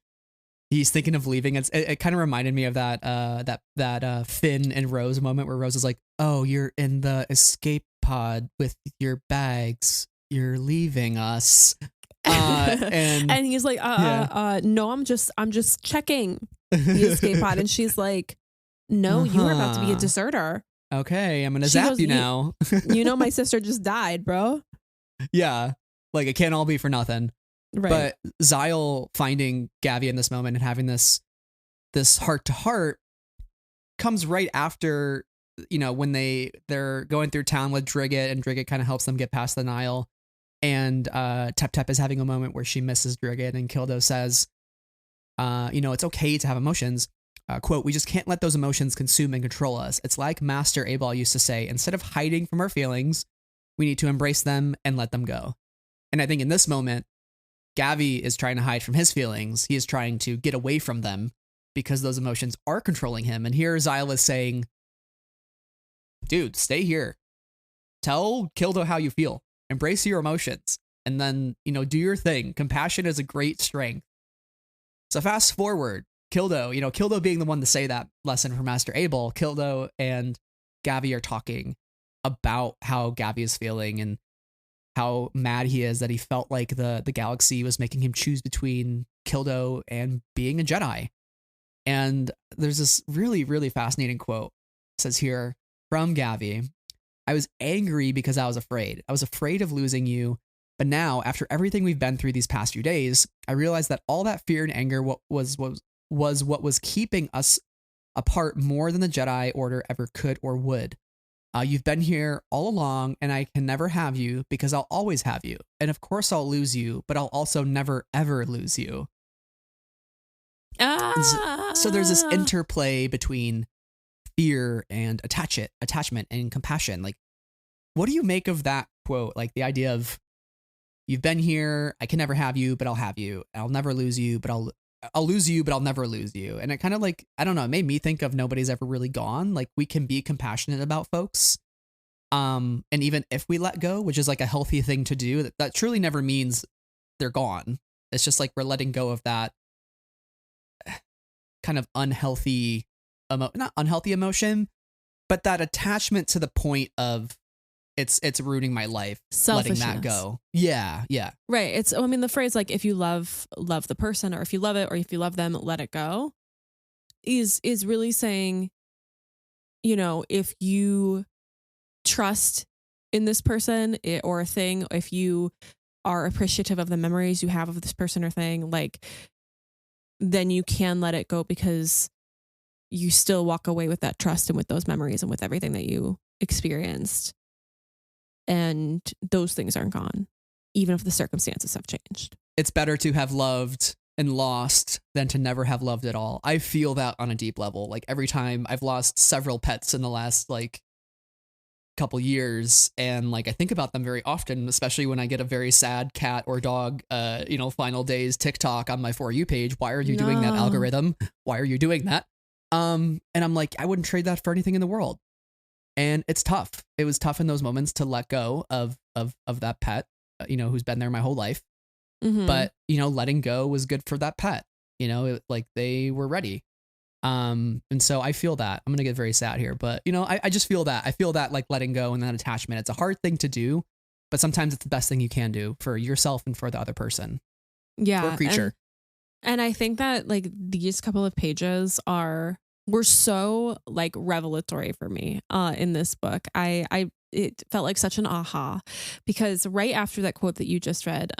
he's thinking of leaving. It kind of reminded me of that Finn and Rose moment where Rose is like, "Oh, you're in the escape pod with your bags. You're leaving us." And he's like, no, I'm just checking the escape pod. And she's like, "No, you are about to be a deserter." Okay, I'm gonna zap you now. You know, my sister just died, bro. Yeah, like it can't all be for nothing. Right. But Xyle finding Gavi in this moment and having this heart to heart comes right after, when they're going through town with Drigget, and Drigget kind of helps them get past the Nile. And Tep Tep is having a moment where she misses Drigget, and Kildo says, it's okay to have emotions. Quote, we just can't let those emotions consume and control us. It's like Master Abel used to say, instead of hiding from our feelings, we need to embrace them and let them go. And I think in this moment, Gavi is trying to hide from his feelings. He is trying to get away from them because those emotions are controlling him. And here Xyla is saying, dude, stay here. Tell Kildo how you feel. Embrace your emotions. And then, do your thing. Compassion is a great strength. So fast forward, Kildo being the one to say that lesson for Master Abel, Kildo and Gavi are talking about how Gavi is feeling and how mad he is that he felt like the galaxy was making him choose between Kildo and being a Jedi. And there's this really, really fascinating quote. It says here from Gavi, I was angry because I was afraid. I was afraid of losing you. But now, after everything we've been through these past few days, I realized that all that fear and anger was what was keeping us apart more than the Jedi Order ever could or would. You've been here all along, and I can never have you because I'll always have you. And of course I'll lose you, but I'll also never, ever lose you. So there's this interplay between fear and attachment and compassion. Like, what do you make of that quote? Like the idea of, you've been here, I can never have you, but I'll have you. I'll never lose you, but I'll lose you, but I'll never lose you. And it kind of like, I don't know, it made me think of nobody's ever really gone. Like, we can be compassionate about folks. And even if we let go, which is like a healthy thing to do, that truly never means they're gone. It's just like we're letting go of that kind of unhealthy, not unhealthy emotion, but that attachment to the point of it's ruining my life, letting that go. Yeah. Right. It's, the phrase, like, if you love the person, or if you love it, or if you love them, let it go, is really saying, if you trust in this person or a thing, if you are appreciative of the memories you have of this person or thing, like, then you can let it go because you still walk away with that trust and with those memories and with everything that you experienced. And those things aren't gone, even if the circumstances have changed. It's better to have loved and lost than to never have loved at all. I feel that on a deep level. Like, every time I've lost several pets in the last couple years, and I think about them very often, especially when I get a very sad cat or dog final days TikTok on my For You page. Why are you doing that, algorithm? Why are you doing that? And I'm like, I wouldn't trade that for anything in the world. And it's tough. It was tough in those moments to let go of that pet, who's been there my whole life. Mm-hmm. But, letting go was good for that pet. They were ready. And so I feel that. I'm going to get very sad here, but I just feel that. I feel that, like, letting go and that attachment. It's a hard thing to do, but sometimes it's the best thing you can do for yourself and for the other person. Yeah. Or creature. And I think that, these couple of pages were so revelatory for me in this book. It felt like such an aha, because right after that quote that you just read,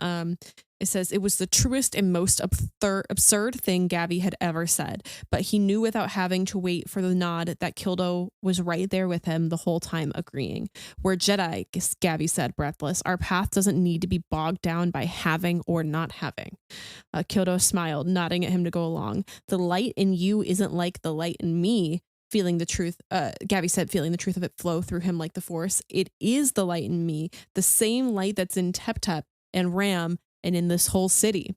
it says, it was the truest and most absurd thing Gavi had ever said, but he knew without having to wait for the nod that Kildo was right there with him the whole time, agreeing. We're Jedi, Gavi said, breathless. Our path doesn't need to be bogged down by having or not having. Kildo smiled, nodding at him to go along. The light in you isn't like the light in me. Feeling the truth, Gavi said, feeling the truth of it flow through him like the Force. It is the light in me, the same light that's in Tep Tep and Ram and in this whole city.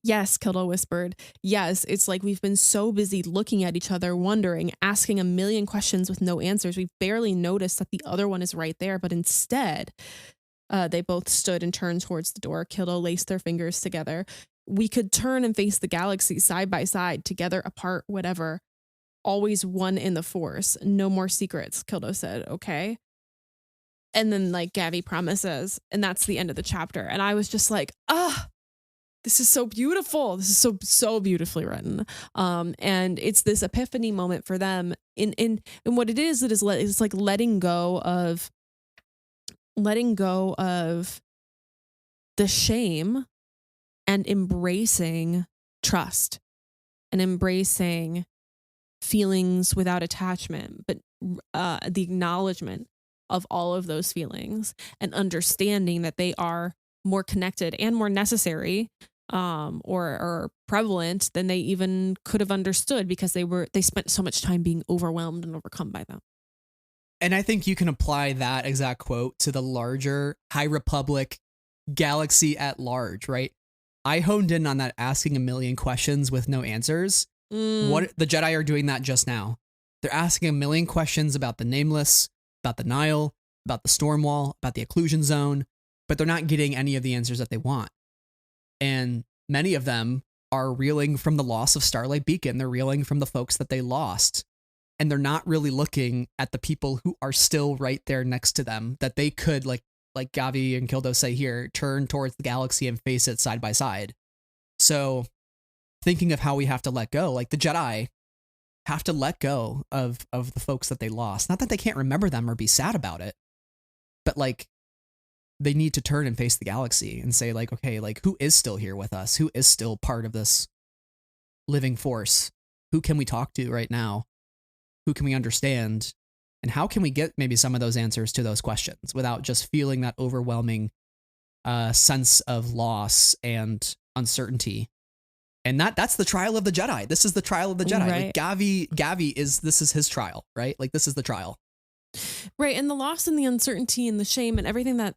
Yes, Kildo whispered. Yes, it's like we've been so busy looking at each other, wondering, asking a million questions with no answers. We've barely noticed that the other one is right there, but instead, they both stood and turned towards the door. Kildo laced their fingers together. We could turn and face the galaxy side by side, together, apart, whatever. Always one in the Force. No more secrets, Kildo said. Okay. And then Gavi promises, and that's the end of the chapter. And I was just like, this is so beautiful. This is so beautifully written. And it's this epiphany moment for them. In what it is, it's like letting go of the shame and embracing trust and embracing feelings without attachment, but the acknowledgement of all of those feelings and understanding that they are more connected and more necessary or prevalent than they even could have understood, because they spent so much time being overwhelmed and overcome by them. And I think you can apply that exact quote to the larger High Republic galaxy at large, right? I honed in on that asking a million questions with no answers. What the Jedi are doing that just now. They're asking a million questions about the Nameless, about the Nile, about the Stormwall, about the Occlusion Zone, but they're not getting any of the answers that they want. And many of them are reeling from the loss of Starlight Beacon. They're reeling from the folks that they lost. And they're not really looking at the people who are still right there next to them, that they could, like Gavi and Kildo say here, turn towards the galaxy and face it side by side. So thinking of how we have to let go, like the Jedi have to let go of the folks that they lost. Not that they can't remember them or be sad about it, but like they need to turn and face the galaxy and say like, okay, like who is still here with us? Who is still part of this living force? Who can we talk to right now? Who can we understand? And how can we get maybe some of those answers to those questions without just feeling that overwhelming sense of loss and uncertainty? And that's the trial of the Jedi. This is the trial of the Jedi. Right. Like Gavi this is his trial, right? Like this is the trial. Right. And the loss and the uncertainty and the shame and everything that,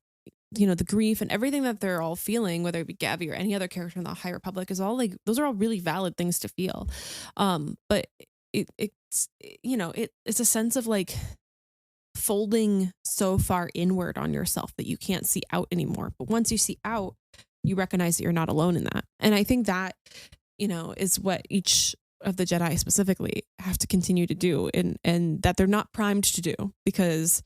you know, the grief and everything that they're all feeling, whether it be Gavi or any other character in the High Republic, is all like, those are all really valid things to feel. But it's, you know, it's a sense of like folding so far inward on yourself that you can't see out anymore. But once you see out, you recognize that you're not alone in that. And I think that, you know, is what each of the Jedi specifically have to continue to do, and that they're not primed to do, because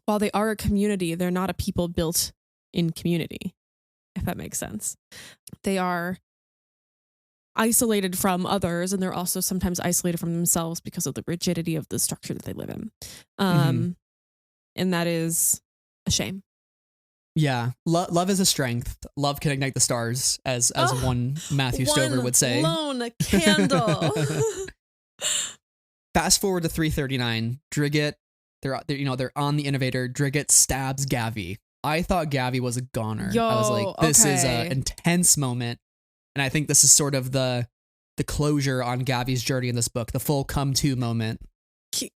while they are a community, they're not a people built in community, if that makes sense. They are isolated from others, and they're also sometimes isolated from themselves because of the rigidity of the structure that they live in. And that is a shame. Yeah. Love is a strength. Love can ignite the stars, as one Matthew Stover would say. Lone candle. Fast forward to 339. Drigget, they're on the Innovator. Drigget stabs Gavi. I thought Gavi was a goner. I was like, this is an intense moment. And I think this is sort of the closure on Gavi's journey in this book, the full come to moment.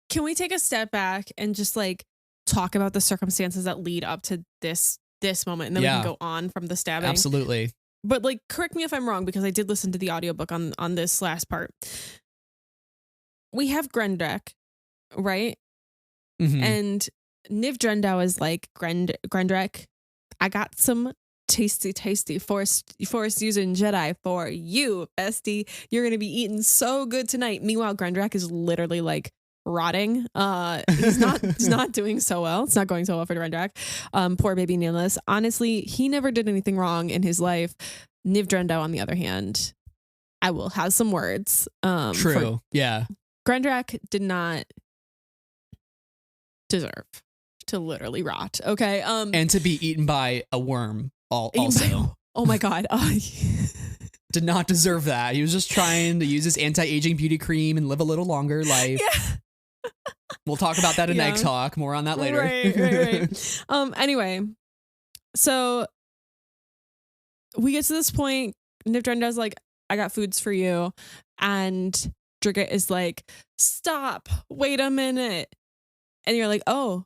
Can we take a step back and just like talk about the circumstances that lead up to this moment, and then we can go on from the stabbing? Absolutely. But like, correct me if I'm wrong, because I did listen to the audiobook on this last part. We have Grendek, right? Mm-hmm. And Niv Drendow is like, Grendek, I got some tasty force using Jedi for you, bestie. You're gonna be eating so good tonight. Meanwhile, Grendek is literally like rotting. He's not doing so well. It's not going so well for Grendek. Poor baby Nameless. Honestly, he never did anything wrong in his life. Niv Drendow, on the other hand, I will have some words. True. Yeah. Grendek did not deserve to literally rot. Okay. And to be eaten by a worm also. Oh my God. Did not deserve that. He was just trying to use his anti-aging beauty cream and live a little longer life. Yeah. We'll talk about that in Egg Talk. More on that later. Right. Anyway, so we get to this point. Niv Drendow's like, I got foods for you. And Drigget is like, stop. Wait a minute. And you're like, oh,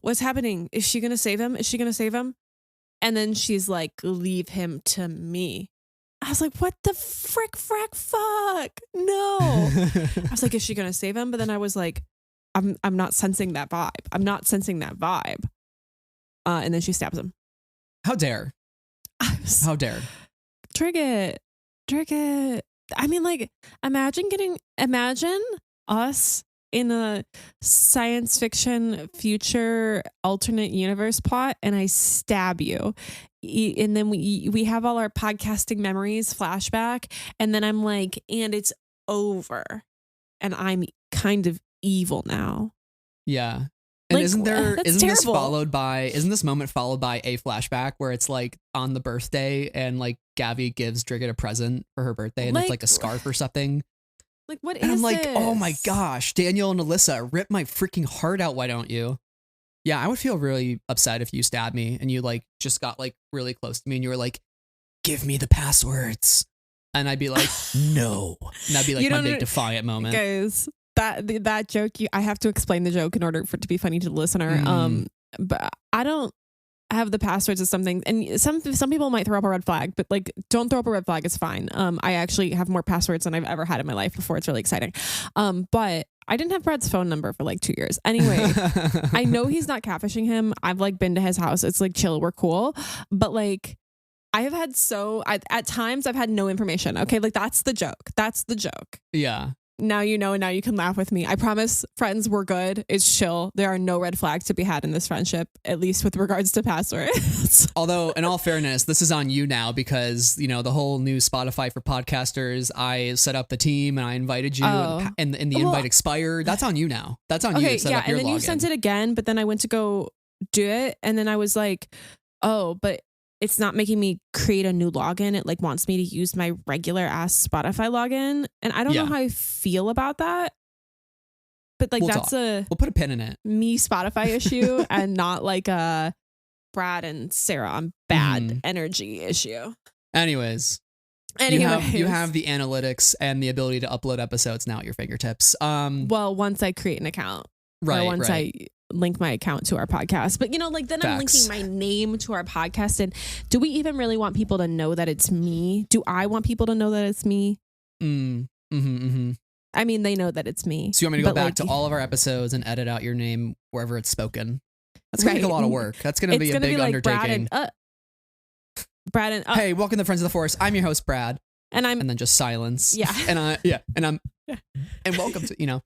what's happening? Is she going to save him? And then she's like, leave him to me. I was like, what the fuck? No. I was like, is she going to save him? But then I was like, I'm not sensing that vibe. And then she stabs him. How dare? How dare? Drigget. I mean, like, imagine us in a science fiction future alternate universe plot, and I stab you. And then we have all our podcasting memories flashback, and then I'm like, and it's over. And I'm kind of evil now. Yeah. And like, isn't this moment followed by a flashback where it's like on the birthday and like Gavi gives Drigget a present for her birthday and it's like a scarf or something? Like, what And is I'm like, this? oh my gosh, Daniel and Alyssa, rip my freaking heart out. Why don't you? Yeah, I would feel really upset if you stabbed me and you like just got like really close to me and you were like, give me the passwords. And I'd be like, no. And that'd be like my big defiant moment. Guys, that joke, I have to explain the joke in order for it to be funny to the listener. But I don't have the passwords of something, and some people might throw up a red flag, but like, don't throw up a red flag. It's fine. I actually have more passwords than I've ever had in my life before. It's really exciting. But I didn't have Brad's phone number for like 2 years. Anyway, I know he's not catfishing him. I've like been to his house. It's like chill. We're cool. But like, I have had at times I've had no information. Okay. Like that's the joke. That's the joke. Yeah. Now you know, and now you can laugh with me. I promise, friends, we're good. It's chill. There are no red flags to be had in this friendship, at least with regards to passwords. Although, in all fairness, this is on you now because, you know, the whole new Spotify for podcasters, I set up the team and I invited you and the invite expired. That's on you now. That's on you to set up your and then login. you sent it again, but then I went to go do it. And then I was like, oh, but it's not making me create a new login. It like wants me to use my regular ass Spotify login. And I don't know how I feel about that. But like, we'll put a pin in it. Me Spotify issue and not like a Brad and Sarah on bad energy issue. Anyways. You have the analytics and the ability to upload episodes now at your fingertips. Well, once I create an account. Right. Or once I link my account to our podcast. But, you know, like then Facts. I'm linking my name to our podcast. And do we even really want people to know that it's me? Do I want people to know that it's me? I mean, they know that it's me. So you want me to go back to all of our episodes and edit out your name wherever it's spoken? That's going to take a lot of work. That's going to be a big undertaking. Brad and hey, welcome to Friends of the Force. I'm your host, Brad. And then just silence. Yeah. And welcome to, you know.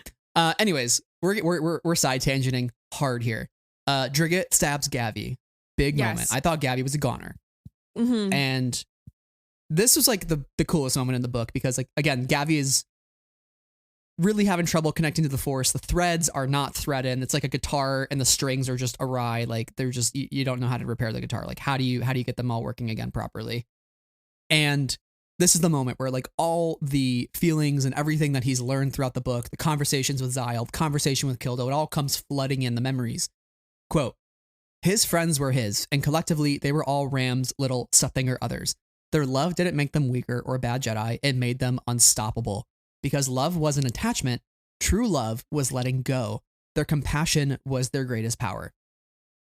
Anyways, we're side tangenting hard here. Drigget stabs Gavi. Big moment. I thought Gavi was a goner. And this was like the coolest moment in the book because, like, again, Gavi is really having trouble connecting to the Force. The threads are not threaded. It's like a guitar and the strings are just awry. Like they're just, you don't know how to repair the guitar. Like how do you get them all working again properly? And this is the moment where like all the feelings and everything that he's learned throughout the book, the conversations with Zyle, the conversation with Kildo, it all comes flooding in the memories. Quote, his friends were his, and collectively they were all Ram's little something or others. Their love didn't make them weaker or bad Jedi. It made them unstoppable. Because love wasn't attachment, true love was letting go. Their compassion was their greatest power.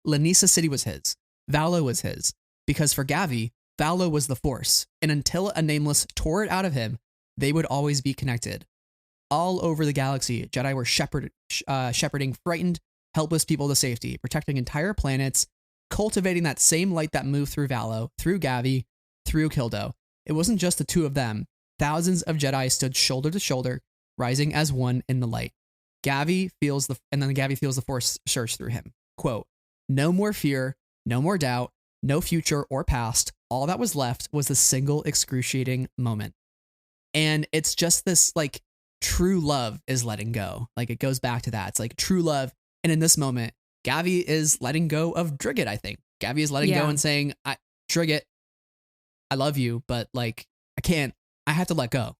Lanisa City was his. Valo was his. Because for Gavi, Valo was the Force, and until a nameless tore it out of him, they would always be connected. All over the galaxy, Jedi were shepherding frightened, helpless people to safety, protecting entire planets, cultivating that same light that moved through Valo, through Gavi, through Kildo. It wasn't just the two of them. Thousands of Jedi stood shoulder to shoulder, rising as one in the light. Gavi feels the Force surge through him. Quote, no more fear, no more doubt, no future or past. All that was left was the single excruciating moment. And it's just this like true love is letting go. Like it goes back to that. It's like true love. And in this moment, Gavi is letting go of Drigget, I think. Gavi is letting go and saying, Drigget, I love you, but like I have to let go.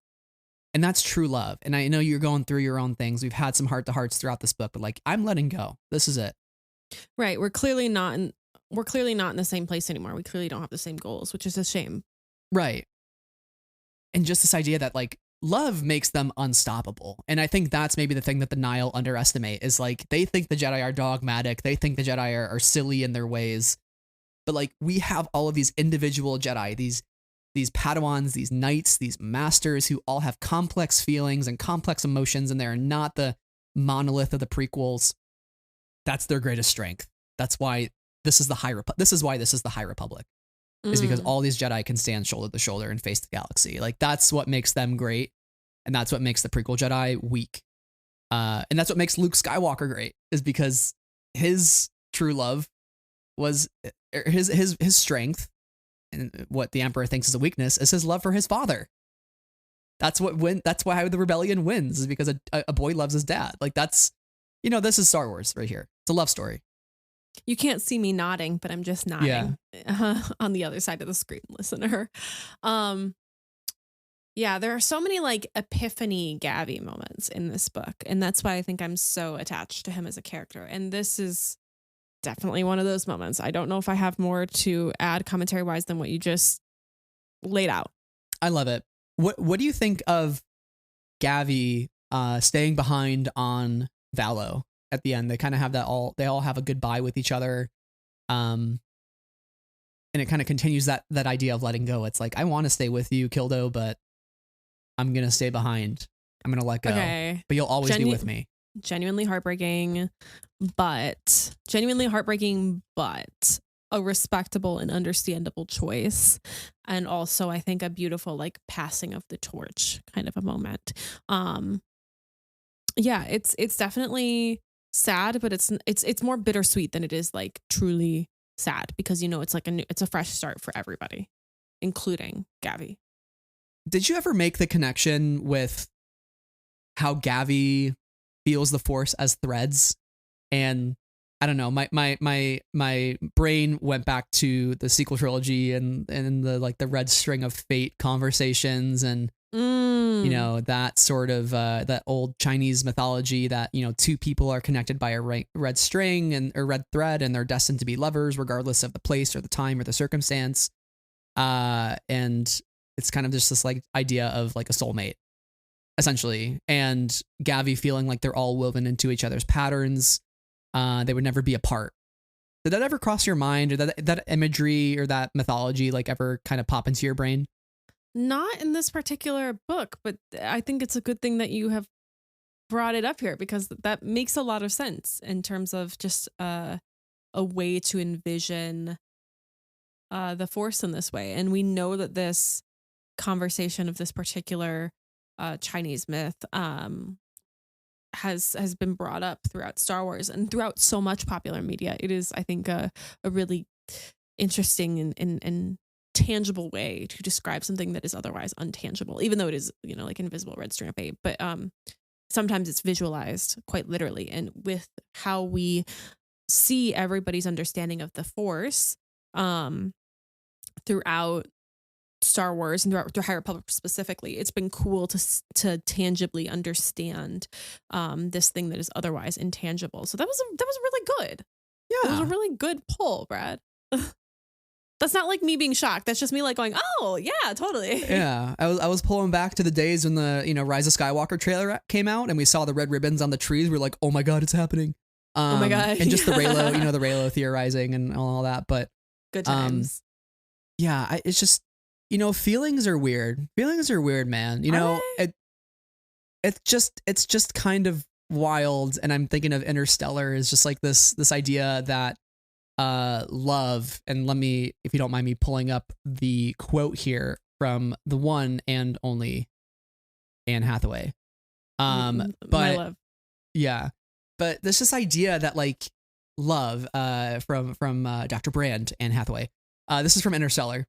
And that's true love. And I know you're going through your own things. We've had some heart to hearts throughout this book, but like I'm letting go. This is it. Right. We're clearly not in the same place anymore. We clearly don't have the same goals, which is a shame. Right. And just this idea that like love makes them unstoppable. And I think that's maybe the thing that the Nihil underestimate is like they think the Jedi are dogmatic. They think the Jedi are silly in their ways. But like we have all of these individual Jedi, these Padawans, these knights, these masters who all have complex feelings and complex emotions, and they're not the monolith of the prequels. That's their greatest strength. That's why this is the High Republic. This is why this is the High Republic. Is because all these Jedi can stand shoulder to shoulder and face the galaxy. Like that's what makes them great, and that's what makes the prequel Jedi weak. And that's what makes Luke Skywalker great. Is because his true love was his strength, and what the Emperor thinks is a weakness is his love for his father. That's why the rebellion wins, is because a boy loves his dad. Like that's, you know, this is Star Wars right here. It's a love story. You can't see me nodding, but I'm just nodding on the other side of the screen, listener. Yeah, there are so many like epiphany Gavi moments in this book. And that's why I think I'm so attached to him as a character. And this is definitely one of those moments. I don't know if I have more to add commentary wise than what you just laid out. I love it. What do you think of Gavi staying behind on Valo at the end? They kind of have they all have a goodbye with each other. And it kind of continues that idea of letting go. It's like, I want to stay with you, Kildo, but I'm going to stay behind. I'm going to let go. Okay. But you'll always be with me. Genuinely heartbreaking, but a respectable and understandable choice. And also I think a beautiful like passing of the torch kind of a moment. Yeah, it's definitely sad, but it's more bittersweet than it is like truly sad, because it's like it's a fresh start for everybody, including Gavi. Did you ever make the connection with how Gavi feels the Force as threads? And I don't know, my brain went back to the sequel trilogy and the like the Red String of Fate conversations and that sort of that old Chinese mythology that two people are connected by a red string and a red thread and they're destined to be lovers regardless of the place or the time or the circumstance. And it's kind of just this like idea of like a soulmate, essentially. And Gavi feeling like they're all woven into each other's patterns. They would never be apart. Did that ever cross your mind, or that imagery or that mythology like ever kind of pop into your brain? Not in this particular book, but I think it's a good thing that you have brought it up here, because that makes a lot of sense in terms of just a way to envision the Force in this way. And we know that this conversation of this particular Chinese myth has been brought up throughout Star Wars and throughout so much popular media. It is, I think, a really interesting and tangible way to describe something that is otherwise untangible, even though it is, like invisible red string of fate. But sometimes it's visualized quite literally. And with how we see everybody's understanding of the Force throughout Star Wars and through High Republic specifically, it's been cool to tangibly understand this thing that is otherwise intangible. So that was really good. Yeah, it was a really good pull, Brad. That's not like me being shocked. That's just me like going, oh yeah, totally. Yeah, I was pulling back to the days when the Rise of Skywalker trailer came out and we saw the red ribbons on the trees. We're like, oh my god, it's happening. Oh my god, and just the Reylo, the Reylo theorizing and all that. But good times. Yeah, it's just. Feelings are weird. Feelings are weird, man. It's just kind of wild. And I'm thinking of Interstellar is just like this idea that love. And let me, if you don't mind me pulling up the quote here from the one and only Anne Hathaway. My love. Yeah, but there's this idea that like love from Dr. Brand, Anne Hathaway. This is from Interstellar.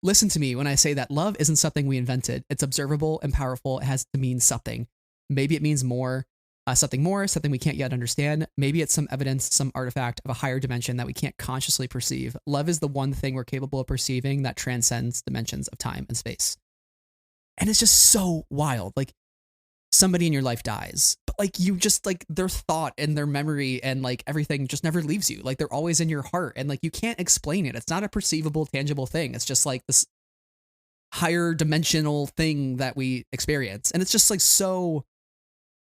Listen to me when I say that love isn't something we invented. It's observable and powerful. It has to mean something. Maybe it means more, something we can't yet understand. Maybe it's some evidence, some artifact of a higher dimension that we can't consciously perceive. Love is the one thing we're capable of perceiving that transcends dimensions of time and space. And it's just so wild. Like somebody in your life dies, but like you just like their thought and their memory and like everything just never leaves you. Like they're always in your heart and like you can't explain it. It's not a perceivable, tangible thing. It's just like this higher dimensional thing that we experience. And it's just like so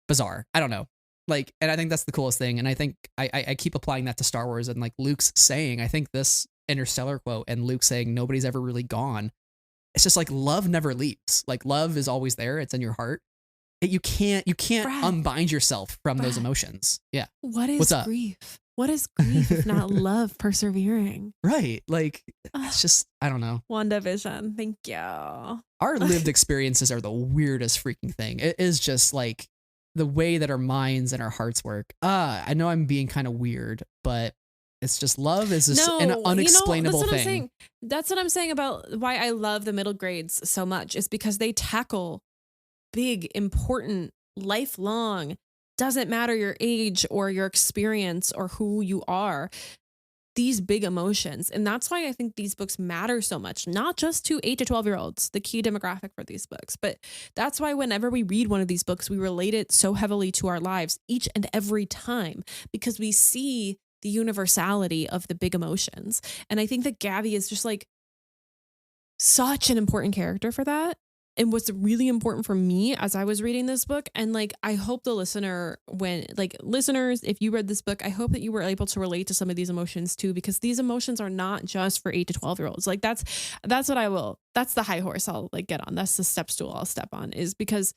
bizarre. I don't know. Like, and I think that's the coolest thing. And I think I keep applying that to Star Wars and like Luke's saying, I think this Interstellar quote and Luke saying nobody's ever really gone. It's just like love never leaves. Like love is always there. It's in your heart. You can't Brad, unbind yourself from those emotions. Yeah. What's grief? What is grief if not love persevering? Right. Like it's just, I don't know. WandaVision. Thank you. Our lived experiences are the weirdest freaking thing. It is just like the way that our minds and our hearts work. I know I'm being kind of weird, but it's just love is just an unexplainable thing. That's what I'm saying about why I love the middle grades so much, is because they tackle big, important, lifelong, doesn't matter your age or your experience or who you are. these big emotions. And that's why I think these books matter so much, not just to 8 to 12-year-olds, the key demographic for these books, but that's why whenever we read one of these books, we relate it so heavily to our lives each and every time, because we see the universality of the big emotions. And I think that Gabby is just like such an important character for that. And what's really important for me as I was reading this book, and like, I hope the listeners, if you read this book, I hope that you were able to relate to some of these emotions too, because these emotions are not just for 8 to 12-year-olds. Like that's the high horse I'll like get on. That's the step stool I'll step on, is because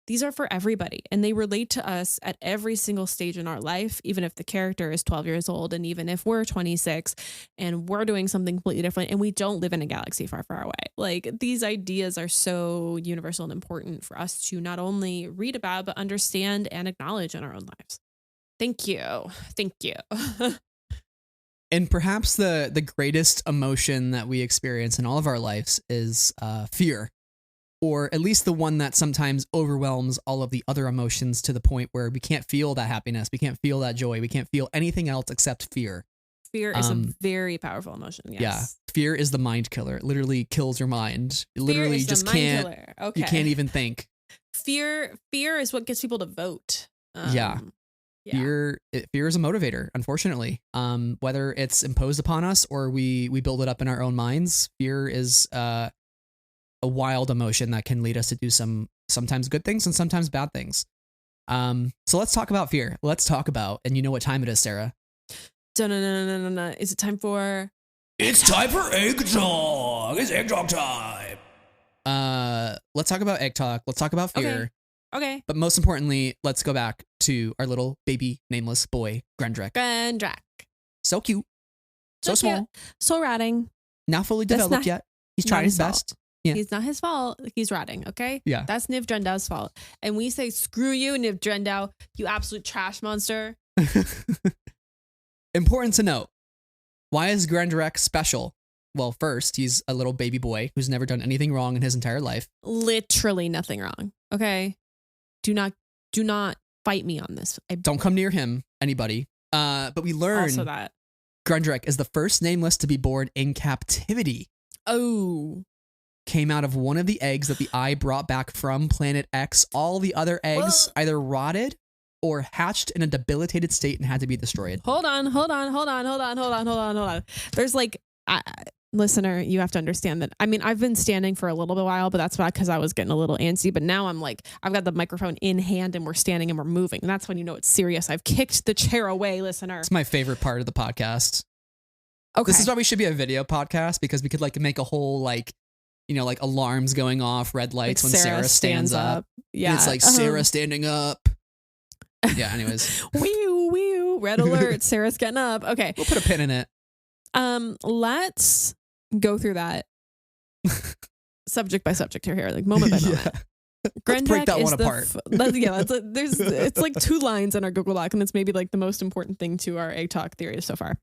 these are for everybody, and they relate to us at every single stage in our life, even if the character is 12 years old, and even if we're 26 and we're doing something completely different and we don't live in a galaxy far, far away. Like, these ideas are so universal and important for us to not only read about, but understand and acknowledge in our own lives. Thank you. Thank you. And perhaps the greatest emotion that we experience in all of our lives is fear. Or at least the one that sometimes overwhelms all of the other emotions to the point where we can't feel that happiness, we can't feel that joy, we can't feel anything else except fear. Fear is a very powerful emotion. Yes. Yeah. Fear is the mind killer. It literally kills your mind. It literally just can't. Okay. You can't even think. Fear is what gets people to vote. Yeah. Fear is a motivator, unfortunately. Whether it's imposed upon us or we build it up in our own minds, fear is a wild emotion that can lead us to do sometimes good things and sometimes bad things. So let's talk about fear. Let's talk about, and you know what time it is, Sarah. No. Is it time for? It's time for egg talk. It's egg talk time. Let's talk about egg talk. Let's talk about fear. Okay. But most importantly, let's go back to our little baby nameless boy, Grendrek. So cute. So small. Cute. So ratting. Not fully developed yet. He's trying his best. Yeah. He's not his fault. He's ratting, okay? Yeah. That's Niv Drendau's fault. And we say, screw you, Niv Drendau, you absolute trash monster. Important to note, why is Grendrek special? Well, first, he's a little baby boy who's never done anything wrong in his entire life. Literally nothing wrong, okay? Do not fight me on this. Don't come near him, anybody. But we learn also that Grendrek is the first nameless to be born in captivity. Oh. Came out of one of the eggs that the Eye brought back from Planet X. All the other eggs either rotted or hatched in a debilitated state and had to be destroyed. Hold on. There's like, listener, you have to understand that. I mean, I've been standing for a little while, but that's because I was getting a little antsy. But now I'm like, I've got the microphone in hand and we're standing and we're moving. And that's when you know it's serious. I've kicked the chair away, listener. It's my favorite part of the podcast. Okay. This is why we should be a video podcast, because we could like make a whole like, you know, like alarms going off, red lights like when Sarah stands up. Yeah. And it's like Sarah standing up. Yeah, anyways. Wee, red alert. Sarah's getting up. Okay. We'll put a pin in it. Let's go through that subject by subject here, like moment by moment. Let's break that one apart. It's like 2 lines in our Google Doc, and it's maybe like the most important thing to our egg talk theory so far.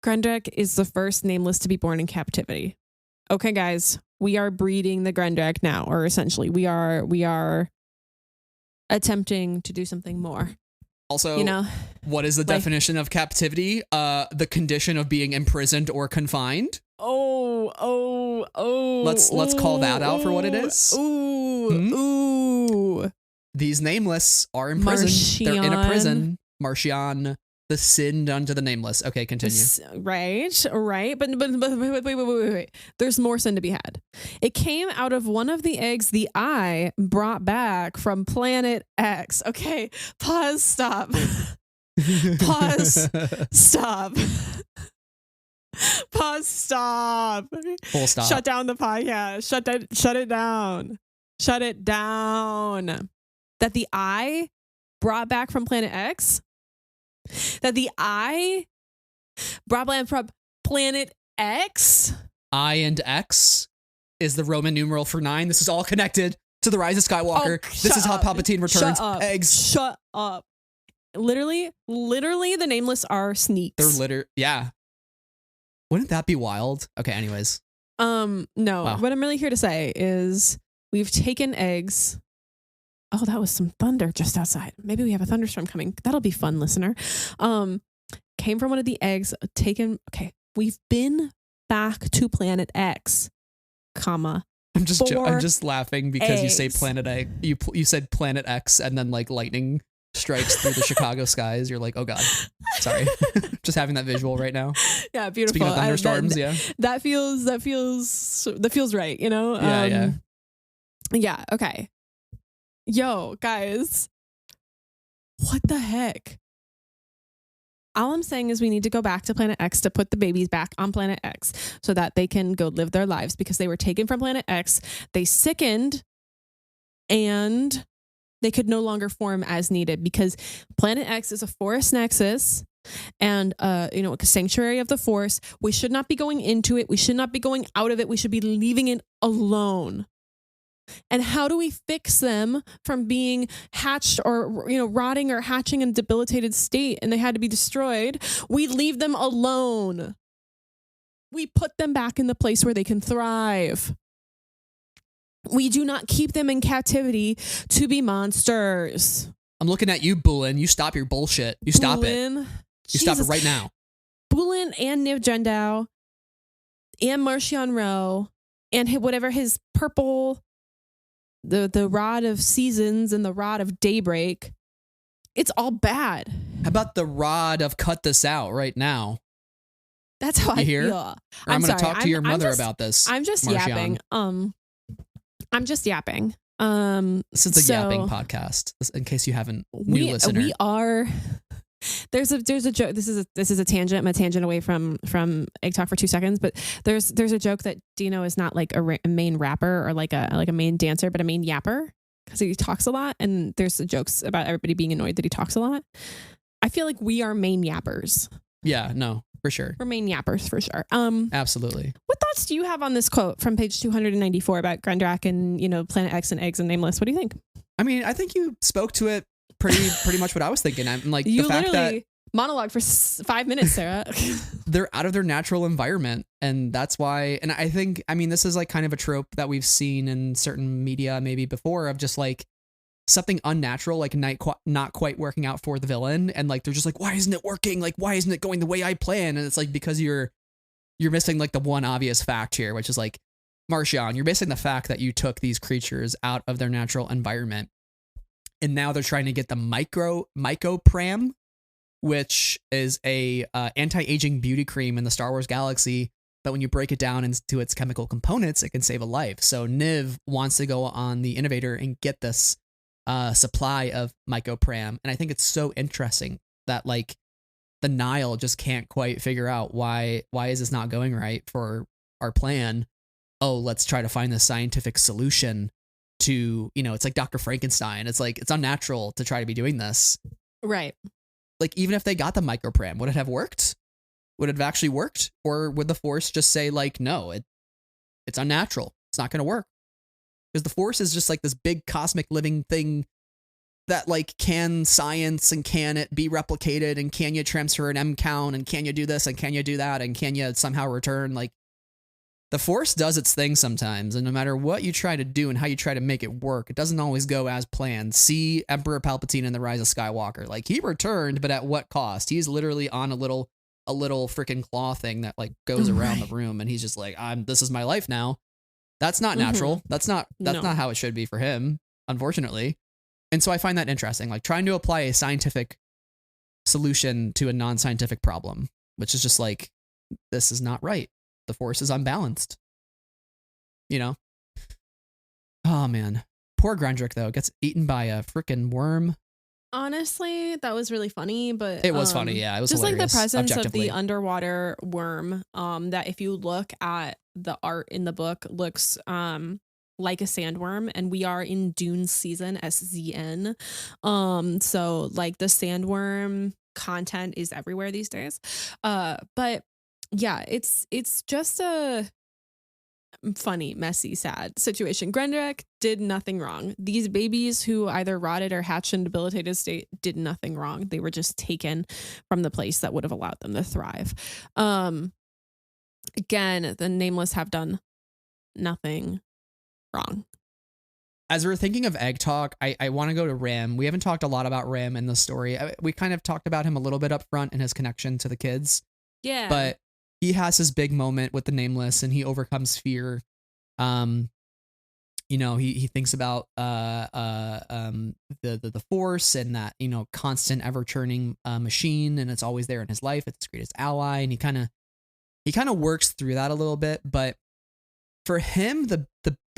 Grendrek is the first nameless to be born in captivity. Okay, guys, we are breeding the Grendrek now, or essentially we are attempting to do something more. Also, you know, what is the definition of captivity? The condition of being imprisoned or confined. Oh. Let's call that out for what it is. Ooh. These nameless are in prison. They're in a prison. Martian. The sin done to the nameless. Okay, continue. Right. But wait. There's more sin to be had. It came out of one of the eggs the Eye brought back from Planet X. Okay, pause, stop. Pause, stop. Pause, stop. Full stop. Shut down the podcast. Shut it down. Shut it down. That the Eye brought back from Planet X? That the Eye brought back from Planet X? I and X is the Roman numeral for 9. This is all connected to the rise of Skywalker. This is how Palpatine returns eggs. Shut up. Literally, the nameless are sneaks. Yeah. Wouldn't that be wild? Okay, anyways. No. Wow. What I'm really here to say is we've taken eggs. Oh, that was some thunder just outside. Maybe we have a thunderstorm coming. That'll be fun, listener. Okay, came from one of the eggs taken. Okay, we've been back to Planet X, comma. I'm just laughing because you say eggs. Planet X. You said Planet X, and then like lightning strikes through the Chicago skies. You're like, oh god, sorry. Just having that visual right now. Yeah, beautiful. Speaking of thunderstorms, that feels right. You know. Yeah. Okay. Yo, guys, what the heck? All I'm saying is we need to go back to Planet X to put the babies back on Planet X so that they can go live their lives, because they were taken from Planet X. They sickened and they could no longer form as needed, because Planet X is a forest nexus and a sanctuary of the Force. We should not be going into it. We should not be going out of it. We should be leaving it alone. And how do we fix them from being hatched or, rotting or hatching in a debilitated state and they had to be destroyed? We leave them alone. We put them back in the place where they can thrive. We do not keep them in captivity to be monsters. I'm looking at you, Bulin. You stop your bullshit. You stop it. You stop it right now. Bulin and Niv Jendau and Marchion Ro and whatever his purple... The rod of seasons and the rod of daybreak, it's all bad. How about the rod of cut this out right now? That's how I feel. I'm going to talk to your mother about this. I'm just yapping. I'm just yapping. This is a yapping podcast. In case you haven't, new listener. We are. There's a joke. This is a tangent. I'm a tangent away from Egg Talk for 2 seconds, but there's a joke that Dino is not like a main rapper or like a main dancer, but a main yapper, because he talks a lot. And there's jokes about everybody being annoyed that he talks a lot. I feel like we are main yappers. Yeah, no, for sure. We're main yappers for sure. Absolutely. What thoughts do you have on this quote from page 294 about Grundrak and Planet X and eggs and Nameless? What do you think? I mean, I think you spoke to it pretty much what I was thinking. I'm like, you the fact that monologue for 5 minutes, Sarah. They're out of their natural environment, and that's why. And I think, I mean, this is like kind of a trope that we've seen in certain media maybe before, of just like something unnatural, like not quite working out for the villain, and like they're just like, why isn't it working? Like, why isn't it going the way I plan? And it's like, because you're missing like the one obvious fact here, which is like, Marchion, you're missing the fact that you took these creatures out of their natural environment. And now they're trying to get the Mycopram, which is a anti-aging beauty cream in the Star Wars galaxy. But when you break it down into its chemical components, it can save a life. So Niv wants to go on the Innovator and get this supply of Mycopram. And I think it's so interesting that like the Nile just can't quite figure out why is this not going right for our plan. Oh, let's try to find the scientific solution to, it's like Dr. Frankenstein. It's like, it's unnatural to try to be doing this. Right. Like, even if they got the Mycopram, would it have worked? Would it have actually worked? Or would the Force just say like, no, it's unnatural. It's not going to work. Because the Force is just like this big cosmic living thing that like, can science and can it be replicated, and can you transfer an M count, and can you do this and can you do that, and can you somehow return? Like, the Force does its thing sometimes, and no matter what you try to do and how you try to make it work, it doesn't always go as planned. See Emperor Palpatine in The Rise of Skywalker. Like, he returned, but at what cost? He's literally on a little freaking claw thing that like goes around the room, and he's just like, this is my life now. That's not natural. That's not how it should be for him, unfortunately. And so I find that interesting, like trying to apply a scientific solution to a non-scientific problem, which is just like, this is not right. The Force is unbalanced. Oh man. Poor Grundrak though gets eaten by a freaking worm. Honestly, that was really funny, but it was funny. Yeah, it was just hilarious, like the presence of the underwater worm. That if you look at the art in the book, looks like a sandworm, and we are in Dune season, SZN. So like the sandworm content is everywhere these days. But yeah, it's just a funny, messy, sad situation. Grundrak did nothing wrong. These babies who either rotted or hatched in debilitated state did nothing wrong. They were just taken from the place that would have allowed them to thrive. Again, the Nameless have done nothing wrong. as we're thinking of egg talk, I want to go to Ram. We haven't talked a lot about Ram in the story. We kind of talked about him a little bit up front in his connection to the kids. Yeah. But he has his big moment with the Nameless, and he overcomes fear. He thinks about the Force and that, constant ever churning machine, and it's always there in his life. It's his greatest ally, and he kind of works through that a little bit. But for him, the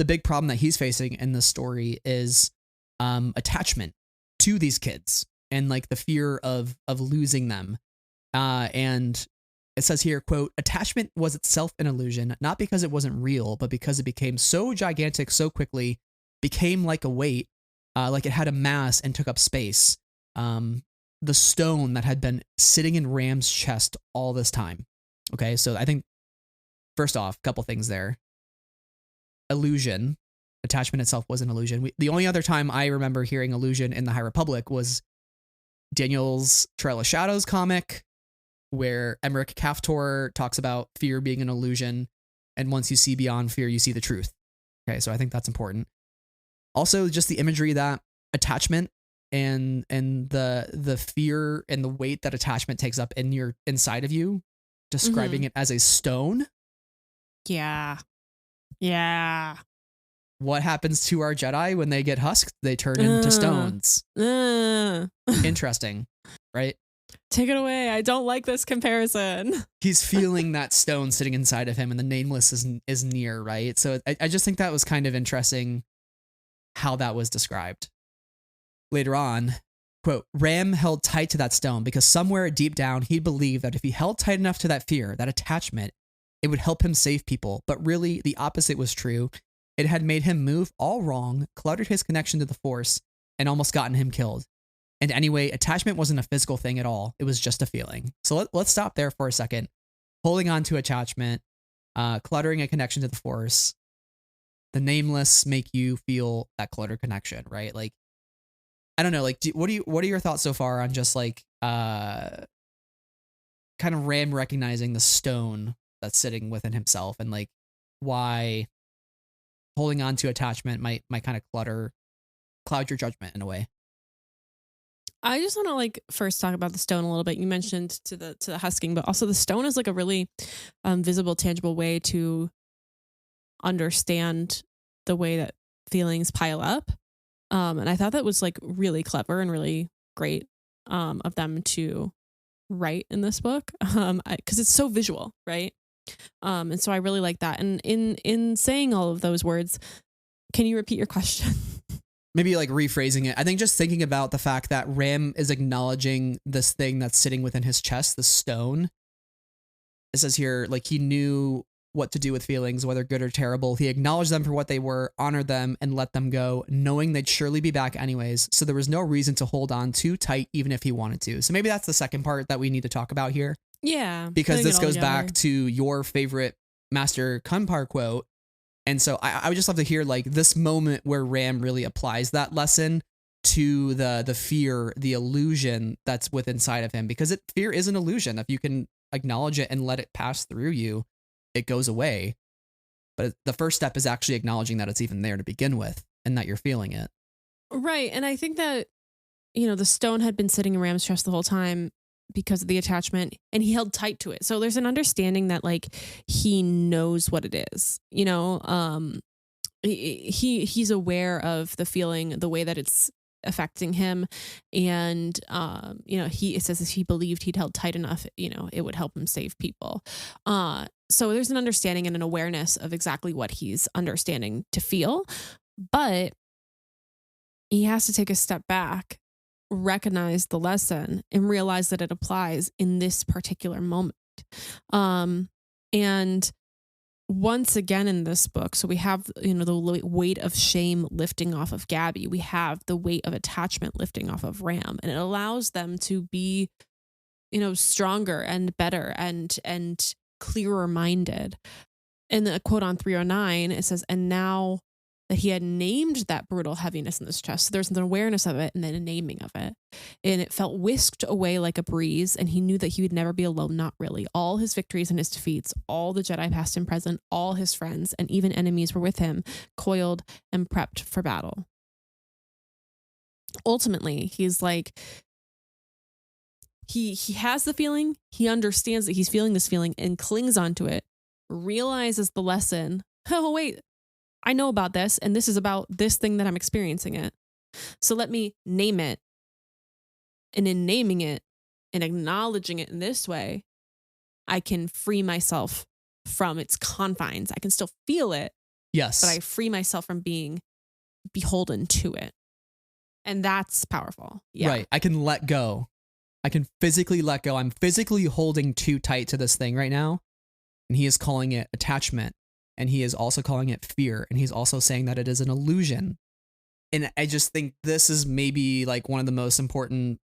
big problem that he's facing in this story is attachment to these kids and like the fear of losing them. And it says here, quote, attachment was itself an illusion, not because it wasn't real, but because it became so gigantic so quickly, became like a weight, like it had a mass and took up space. The stone that had been sitting in Ram's chest all this time. Okay, so I think, first off, a couple things there. Illusion. Attachment itself was an illusion. The only other time I remember hearing illusion in the High Republic was Daniel's Trail of Shadows comic, where Emmerich Kaftor talks about fear being an illusion, and once you see beyond fear, you see the truth. Okay, so I think that's important. Also, just the imagery that attachment and the fear and the weight that attachment takes up inside of you, describing it as a stone. Yeah. What happens to our Jedi when they get husked? They turn into stones. Interesting, right? Take it away. I don't like this comparison. He's feeling that stone sitting inside of him, and the Nameless is near, right? So I just think that was kind of interesting how that was described. Later on, quote, Ram held tight to that stone because somewhere deep down he believed that if he held tight enough to that fear, that attachment, it would help him save people. But really, the opposite was true. It had made him move all wrong, cluttered his connection to the Force, and almost gotten him killed. And anyway, attachment wasn't a physical thing at all. It was just a feeling. So let's stop there for a second. Holding on to attachment, cluttering a connection to the Force, the Nameless make you feel that cluttered connection, right? Like, I don't know. Like, what are your thoughts so far on just like, kind of Ram recognizing the stone that's sitting within himself, and like why holding on to attachment might kind of cloud your judgment in a way? I just want to like first talk about the stone a little bit. You mentioned to the husking, but also the stone is like a really visible, tangible way to understand the way that feelings pile up. And I thought that was like really clever and really great of them to write in this book, because it's so visual, right? And so I really like that. And in saying all of those words, can you repeat your question? Maybe like rephrasing it. I think just thinking about the fact that Ram is acknowledging this thing that's sitting within his chest, the stone. It says here, like, he knew what to do with feelings, whether good or terrible. He acknowledged them for what they were, honored them, and let them go, knowing they'd surely be back anyways. So there was no reason to hold on too tight, even if he wanted to. So maybe that's the second part that we need to talk about here. Yeah. Because this goes back to your favorite Master Kunpar quote. And so I would just love to hear like this moment where Ram really applies that lesson to the fear, the illusion that's within inside of him, because fear is an illusion. If you can acknowledge it and let it pass through you, it goes away. But the first step is actually acknowledging that it's even there to begin with and that you're feeling it. Right. And I think that, the stone had been sitting in Ram's chest the whole time because of the attachment, and he held tight to it. So there's an understanding that like he knows what it is, he's aware of the feeling, the way that it's affecting him. And, it says if he believed he'd held tight enough, it would help him save people. So there's an understanding and an awareness of exactly what he's understanding to feel, but he has to take a step back, recognize the lesson, and realize that it applies in this particular moment. And once again in this book, so we have, the weight of shame lifting off of Gabby. We have the weight of attachment lifting off of Ram, and it allows them to be, stronger and better and clearer minded. In the quote on 309, it says, and now that he had named that brutal heaviness in his chest. So there's an awareness of it and then a naming of it. And it felt whisked away like a breeze. And he knew that he would never be alone. Not really. All his victories and his defeats, all the Jedi past and present, all his friends and even enemies were with him, coiled and prepped for battle. Ultimately, he's like, he has the feeling, he understands that he's feeling this feeling and clings onto it, realizes the lesson. Oh, wait, I know about this, and this is about this thing that I'm experiencing it. So let me name it. And in naming it and acknowledging it in this way, I can free myself from its confines. I can still feel it. Yes. But I free myself from being beholden to it. And that's powerful. Yeah. Right. I can let go. I can physically let go. I'm physically holding too tight to this thing right now. And he is calling it attachment. And he is also calling it fear. And he's also saying that it is an illusion. And I just think this is maybe like one of the most important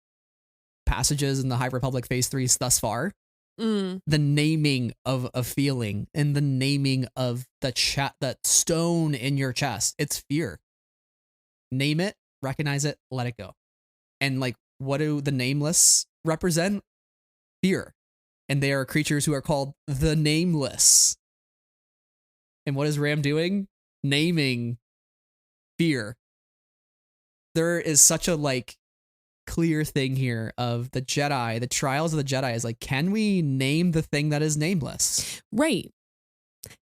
passages in the High Republic Phase 3 thus far. The naming of a feeling and the naming of that stone in your chest. It's fear. Name it, recognize it, let it go. And like, what do the nameless represent? Fear. And they are creatures who are called the nameless. And what is Ram doing? Naming fear. There is such a like clear thing here of the Jedi, the trials of the Jedi is like, can we name the thing that is nameless? Right.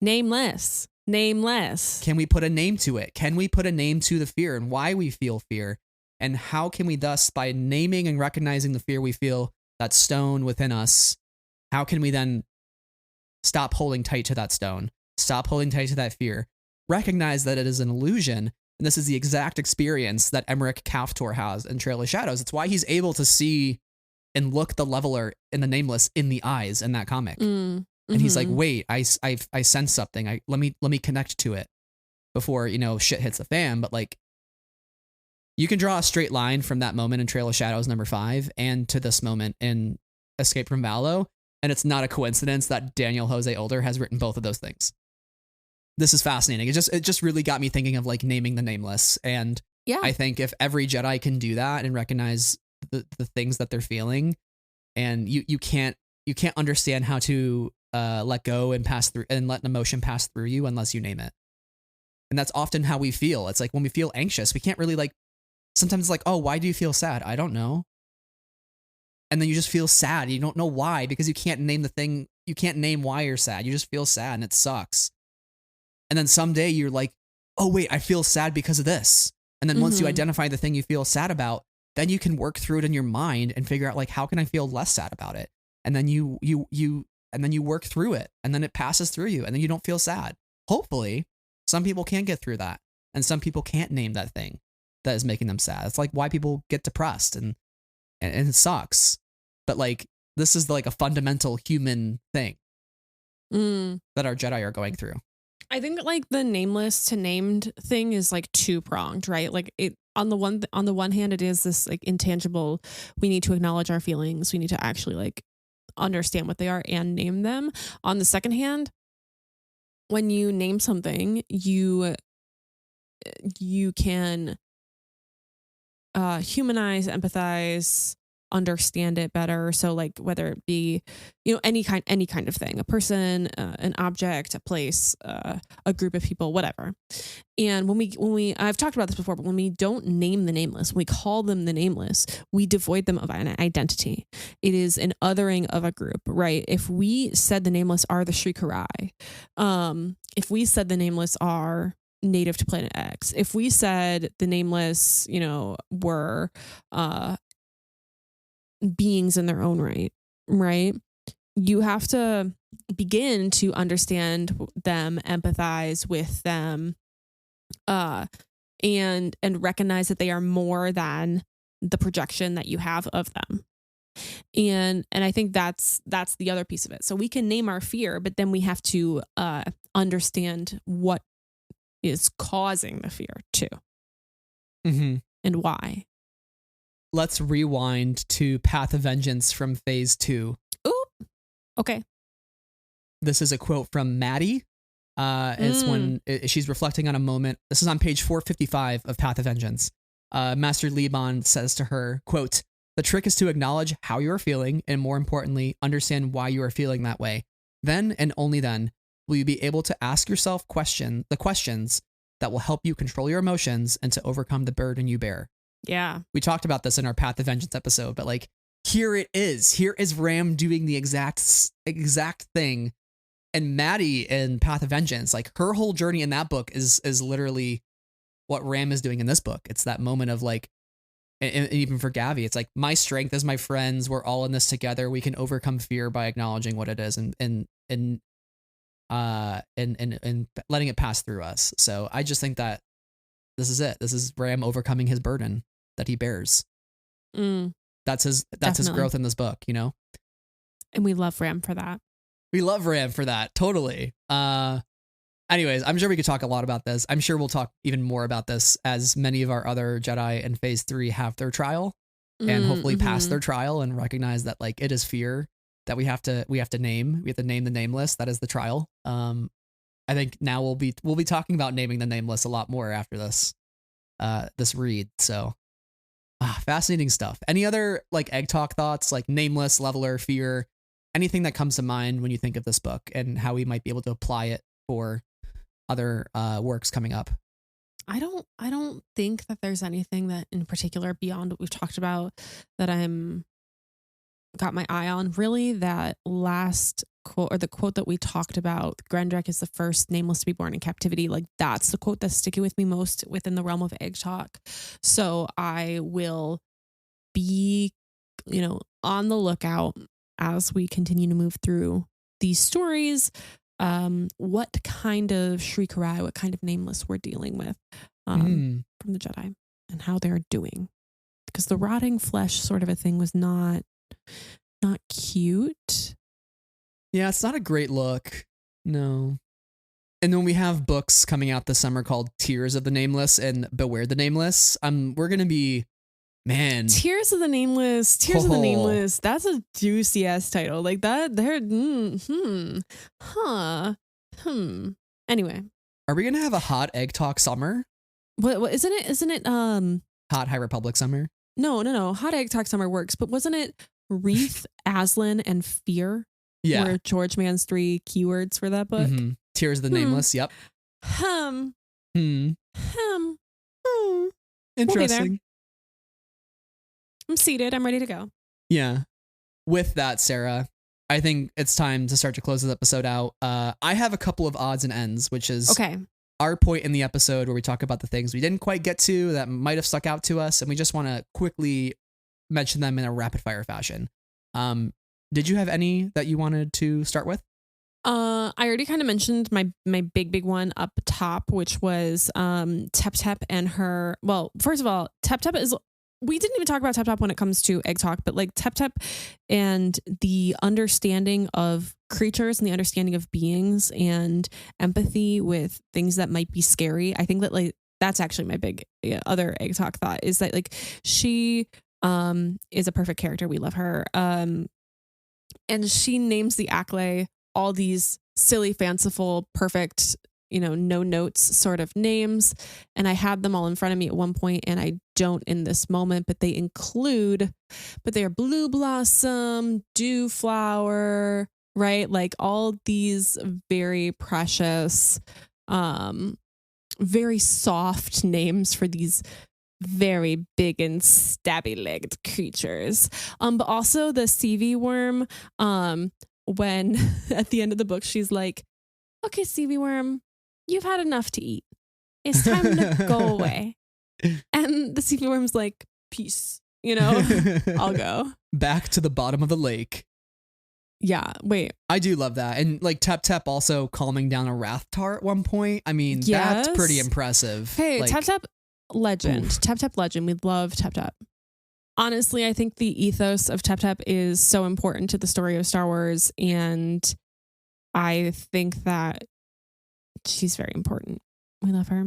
Nameless. Nameless. Can we put a name to it? Can we put a name to the fear and why we feel fear? And how can we thus, by naming and recognizing the fear we feel, that stone within us, how can we then stop holding tight to that stone? Stop holding tight to that fear. Recognize that it is an illusion. And this is the exact experience that Emmerich Kaftor has in Trail of Shadows. It's why he's able to see and look the leveler in the nameless in the eyes in that comic. And he's like, wait, I sense something. Let me connect to it before, shit hits the fan. But like, you can draw a straight line from that moment in Trail of Shadows #5 and to this moment in Escape from Valo. And it's not a coincidence that Daniel Jose Older has written both of those things. This is fascinating. It just really got me thinking of like naming the nameless. And yeah, I think if every Jedi can do that and recognize the things that they're feeling, and you can't understand how to let go and pass through and let an emotion pass through you unless you name it. And that's often how we feel. It's like when we feel anxious, we can't really like, sometimes it's like, oh, why do you feel sad? I don't know. And then you just feel sad. You don't know why, because you can't name the thing. You can't name why you're sad. You just feel sad and it sucks. And then someday you're like, oh, wait, I feel sad because of this. And then once you identify the thing you feel sad about, then you can work through it in your mind and figure out like, how can I feel less sad about it? And then you work through it and then it passes through you and then you don't feel sad. Hopefully some people can get through that and some people can't name that thing that is making them sad. It's like why people get depressed and it sucks. But like, this is like a fundamental human thing that our Jedi are going through. I think like the nameless to named thing is like two pronged, right? Like it on the one hand, it is this like intangible. We need to acknowledge our feelings. We need to actually like understand what they are and name them. On the second hand, when you name something, you can humanize, empathize, understand it better. So like whether it be, any kind of thing, a person, an object, a place, a group of people, whatever. And when we I've talked about this before, but when we don't name the nameless, when we call them the nameless, we devoid them of an identity. It is an othering of a group, right? If we said the nameless are the Shrikarai, if we said the nameless are native to planet X, if we said the nameless, were beings in their own right? You have to begin to understand them, empathize with them, and recognize that they are more than the projection that you have of them. And I think that's the other piece of it. So we can name our fear, but then we have to understand what is causing the fear too, and why. Let's rewind to Path of Vengeance from Phase 2. Ooh, okay. This is a quote from Maddie, It's when she's reflecting on a moment. This is on page 455 of Path of Vengeance. Master Liban says to her, quote, "The trick is to acknowledge how you are feeling and, more importantly, understand why you are feeling that way. Then and only then will you be able to ask yourself the questions that will help you control your emotions and to overcome the burden you bear." Yeah. We talked about this in our Path of Vengeance episode, but like, here it is. Here is Ram doing the exact thing. And Maddie in Path of Vengeance, like her whole journey in that book is literally what Ram is doing in this book. It's that moment of like, and even for Gavi, it's like, my strength is my friends. We're all in this together. We can overcome fear by acknowledging what it is and letting it pass through us. So I just think that this is it. This is Ram overcoming his burden that he bears. That's his growth in this book, you know? And we love Ram for that. We love Ram for that. Totally. Anyways, I'm sure we could talk a lot about this. I'm sure we'll talk even more about this as many of our other Jedi in phase 3 have their trial and hopefully pass their trial and recognize that like it is fear that we have to name. We have to name the nameless. That is the trial. I think now we'll be talking about naming the nameless a lot more after this read. So fascinating stuff. Any other like egg talk thoughts, like nameless, leveler, fear, anything that comes to mind when you think of this book and how we might be able to apply it for other works coming up? I don't think that there's anything that in particular beyond what we've talked about that I'm got my eye on. Really, that last quote, or the quote that we talked about, Grendrek is the first nameless to be born in captivity. Like, that's the quote that's sticking with me most within the realm of egg talk. So I will be, on the lookout as we continue to move through these stories. What kind of Shriekerai, what kind of nameless we're dealing with from the Jedi and how they're doing. Because the rotting flesh sort of a thing was not cute. Yeah, it's not a great look. No. And then we have books coming out this summer called Tears of the Nameless and Beware the Nameless. We're going to be, man. Tears of the Nameless. That's a juicy ass title. Like that. Anyway. Are we going to have a hot egg talk summer? What isn't it? Hot High Republic summer? No. Hot egg talk summer works, but wasn't it Wreath, Aslan, and Fear? Yeah. Were George Mann's 3 keywords for that book? Mm-hmm. Tears of the Nameless. Yep. Interesting. We'll I'm seated. I'm ready to go. Yeah. With that, Sarah, I think it's time to start to close this episode out. I have a couple of odds and ends, which is our point in the episode where we talk about the things we didn't quite get to that might have stuck out to us, and we just want to quickly mention them in a rapid fire fashion. Did you have any that you wanted to start with? I already kind of mentioned my big one up top, which was Tep Tep and her. Well, first of all, Tep Tep is. We didn't even talk about Tep Tep when it comes to egg talk, but like Tep Tep and the understanding of creatures and the understanding of beings and empathy with things that might be scary. I think that like that's actually my big other egg talk thought is that like she is a perfect character. We love her. And she names the Acklay all these silly, fanciful, perfect, no notes sort of names. And I had them all in front of me at one point, and I don't in this moment, but they are Blue Blossom, Dew Flower, right? Like all these very precious, very soft names for these very big and stabby legged creatures. But also the CV worm, when at the end of the book, she's like, okay, CV worm, you've had enough to eat. It's time to go away. And the CV worm's like, peace, I'll go. Back to the bottom of the lake. Yeah, wait. I do love that. And like Tep Tep also calming down a Rathtar at one point. I mean, That's pretty impressive. Hey, like, Tep Tep legend. Oof. Tep Tep legend. We love Tep Tep. Honestly, I think the ethos of Tep Tep is so important to the story of Star Wars. And I think that she's very important. We love her.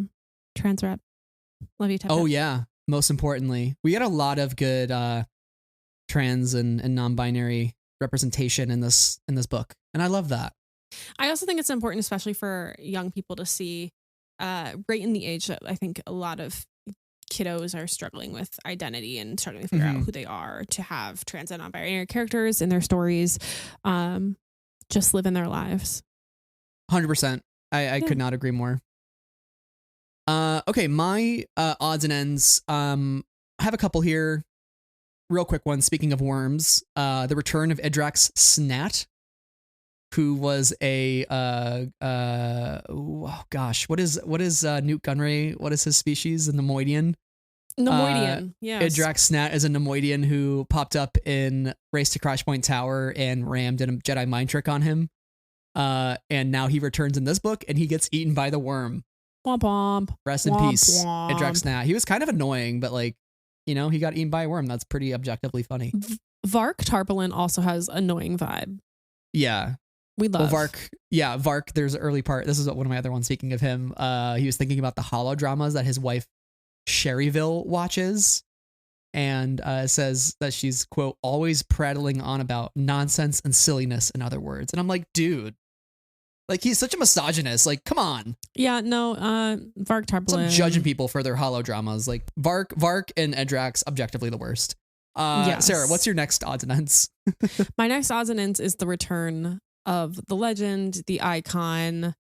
Trans rep. Love you, Tep Tep. Oh, yeah. Most importantly, we get a lot of good trans and non-binary representation in this book. And I love that. I also think it's important, especially for young people, to see right in the age that I think a lot of kiddos are struggling with identity and starting to figure out who they are, to have trans and non-binary characters in their stories just live in their lives. 100%. I could not agree more. Okay, my odds and ends. I have a couple here. Real quick one. Speaking of worms, the return of Idrax Snat, who was a oh gosh, what is Newt Gunray? What is his species? A Nemoidian. Nemoidian, yes. Idrax Snat is a Nemoidian who popped up in Race to Crash Point Tower, and Ram did a Jedi mind trick on him. And now he returns in this book, and he gets eaten by the worm. Womp womp. Rest in peace, Idrax Snat. He was kind of annoying, but like, you know, he got eaten by a worm. That's pretty objectively funny. Vark Tarpaulin also has annoying vibe. Yeah. We love Vark. There's an early part. This is one of my other ones. Speaking of him, he was thinking about the holodramas that his wife Sherryville watches, and says that she's, quote, always prattling on about nonsense and silliness, in other words. And I'm like, dude, like, he's such a misogynist. Like, come on. Yeah, no, Vark Tarpaulin. Stop judging people for their holodramas. Like, Vark and Idrax, objectively the worst. Yes. Sarah, what's your next odds and ends? My next odds and ends is the return of the legend, the icon,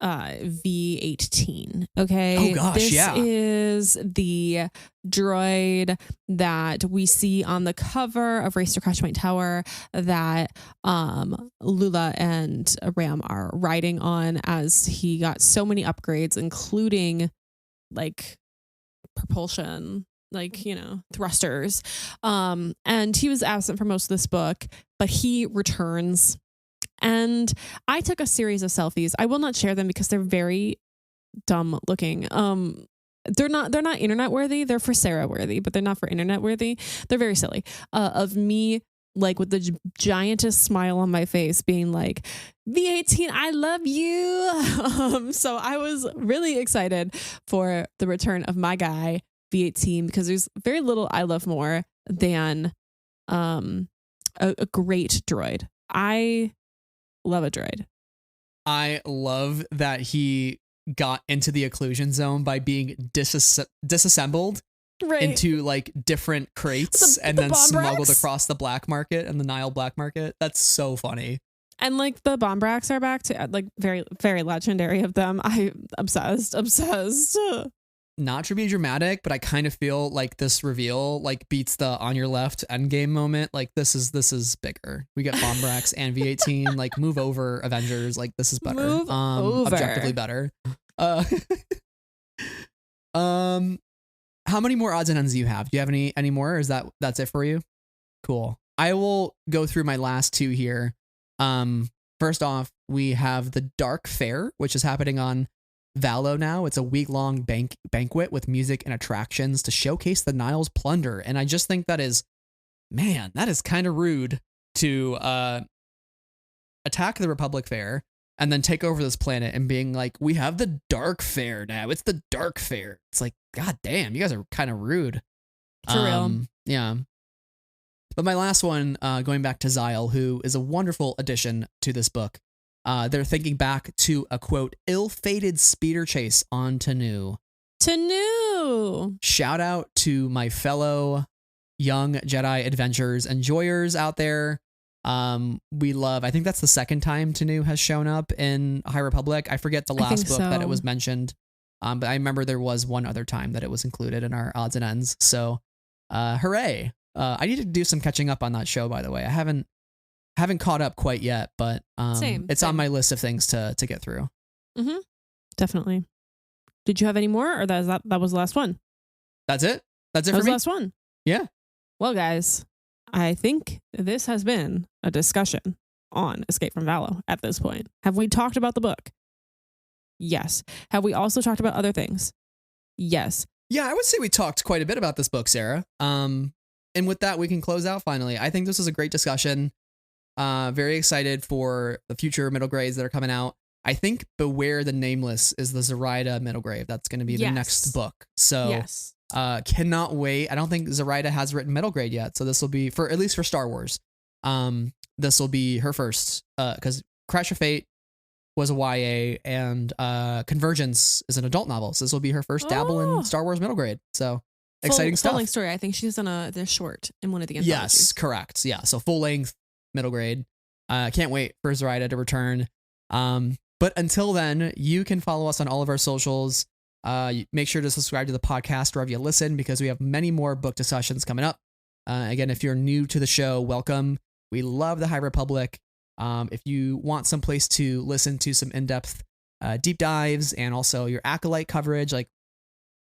V18. Okay. Oh gosh, this yeah. is the droid that we see on the cover of Race to Crash Point Tower that Lula and Ram are riding on, as he got so many upgrades, including like propulsion, like, you know, thrusters. And he was absent for most of this book, but he returns. And I took a series of selfies. I will not share them because they're very dumb looking. They're not internet worthy. They're for Sarah worthy, but they're not for internet worthy. They're very silly. Of me, like, with the giantest smile on my face, being like, V18, I love you. So I was really excited for the return of my guy, V18, because there's very little I love more than a great droid. I love a droid. I love that he got into the occlusion zone by being disassembled into like different crates and then smuggled across the black market and the Nile black market. That's so funny. And like the bomb bracks are back to, like, very, very legendary of them. I obsessed. Not to be dramatic, but I kind of feel like this reveal like beats the on your left endgame moment. Like, this is bigger. We get bomb bracks and V18. Like, move over, Avengers. Like, this is better. Move over. Objectively better. How many more odds and ends do you have? Do you have any more? Or is that's it for you? Cool. I will go through my last two here. First off, we have the Dark Fair, which is happening on Valo now. It's a week-long banquet with music and attractions to showcase the Nile's plunder. And I just think that is kind of rude to attack the Republic Fair and then take over this planet and being like, we have the Dark Fair now. It's the Dark Fair. It's like, god damn, you guys are kind of rude. For real. Yeah. But my last one, going back to Zyle, who is a wonderful addition to this book. They're thinking back to a, quote, ill-fated speeder chase on Tanu. Shout out to my fellow young Jedi adventurers enjoyers out there. We love, I think that's the second time Tanu has shown up in High Republic. I forget the last book that it was mentioned. But I remember there was one other time that it was included in our odds and ends. So, hooray. I need to do some catching up on that show, by the way. I haven't caught up quite yet, but Same. On my list of things to get through. Mm-hmm. Definitely. Did you have any more, or that was the last one? That's it. That's it for me. That was the last one. Yeah. Well, guys, I think this has been a discussion on Escape from Valo at this point. Have we talked about the book? Yes. Have we also talked about other things? Yes. Yeah, I would say we talked quite a bit about this book, Sarah. And with that, we can close out finally. I think this was a great discussion. Very excited for the future middle grades that are coming out. I think Beware the Nameless is the Zoraida middle grade. That's going to be the next book. So cannot wait. I don't think Zoraida has written middle grade yet. So this will be, for at least for Star Wars. this will be her first, because Crash of Fate was a YA and Convergence is an adult novel. So this will be her first dabble in Star Wars middle grade. So exciting stuff. Full-length story. I think she's in the short in one of the anthologies. Yes, correct. Yeah, so full-length middle grade. Can't wait for Zoraida to return. But until then, you can follow us on all of our socials. Make sure to subscribe to the podcast wherever you listen, because we have many more book discussions coming up. Again, if you're new to the show, welcome. We love the High Republic. If you want some place to listen to some in-depth deep dives and also your Acolyte coverage, like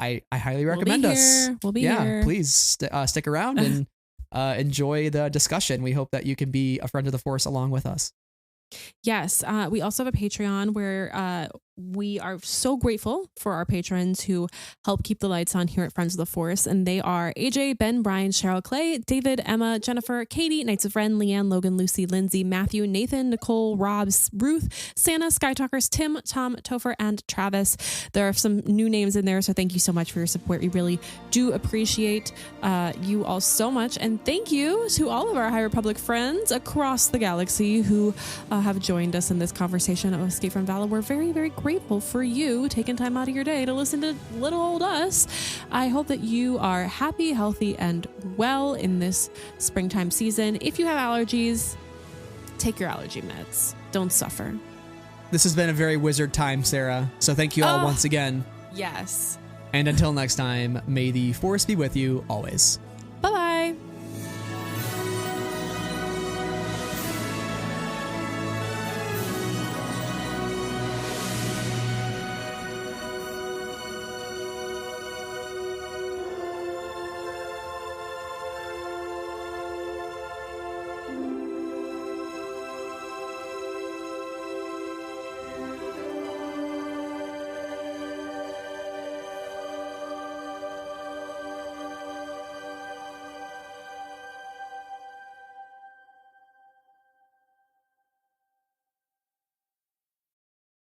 I highly recommend us. We'll be here. Please stick around and enjoy the discussion. We hope that you can be a friend of the Force along with us. Yes. We also have a Patreon where we are so grateful for our patrons who help keep the lights on here at Friends of the Force. And they are AJ, Ben, Brian, Cheryl, Clay, David, Emma, Jennifer, Katie, Knights of Ren, Leanne, Logan, Lucy, Lindsay, Matthew, Nathan, Nicole, Rob, Ruth, Santa, Skytalkers, Tim, Tom, Topher, and Travis. There are some new names in there, so thank you so much for your support. We really do appreciate you all so much. And thank you to all of our High Republic friends across the galaxy who have joined us in this conversation of Escape from Valo. We're very, very grateful for you taking time out of your day to listen to little old us. I hope that you are happy, healthy, and well in this springtime season. If you have allergies, take your allergy meds. Don't suffer. This has been a very wizard time, Sarah. So thank you all once again. Yes. And until next time, may the Force be with you always.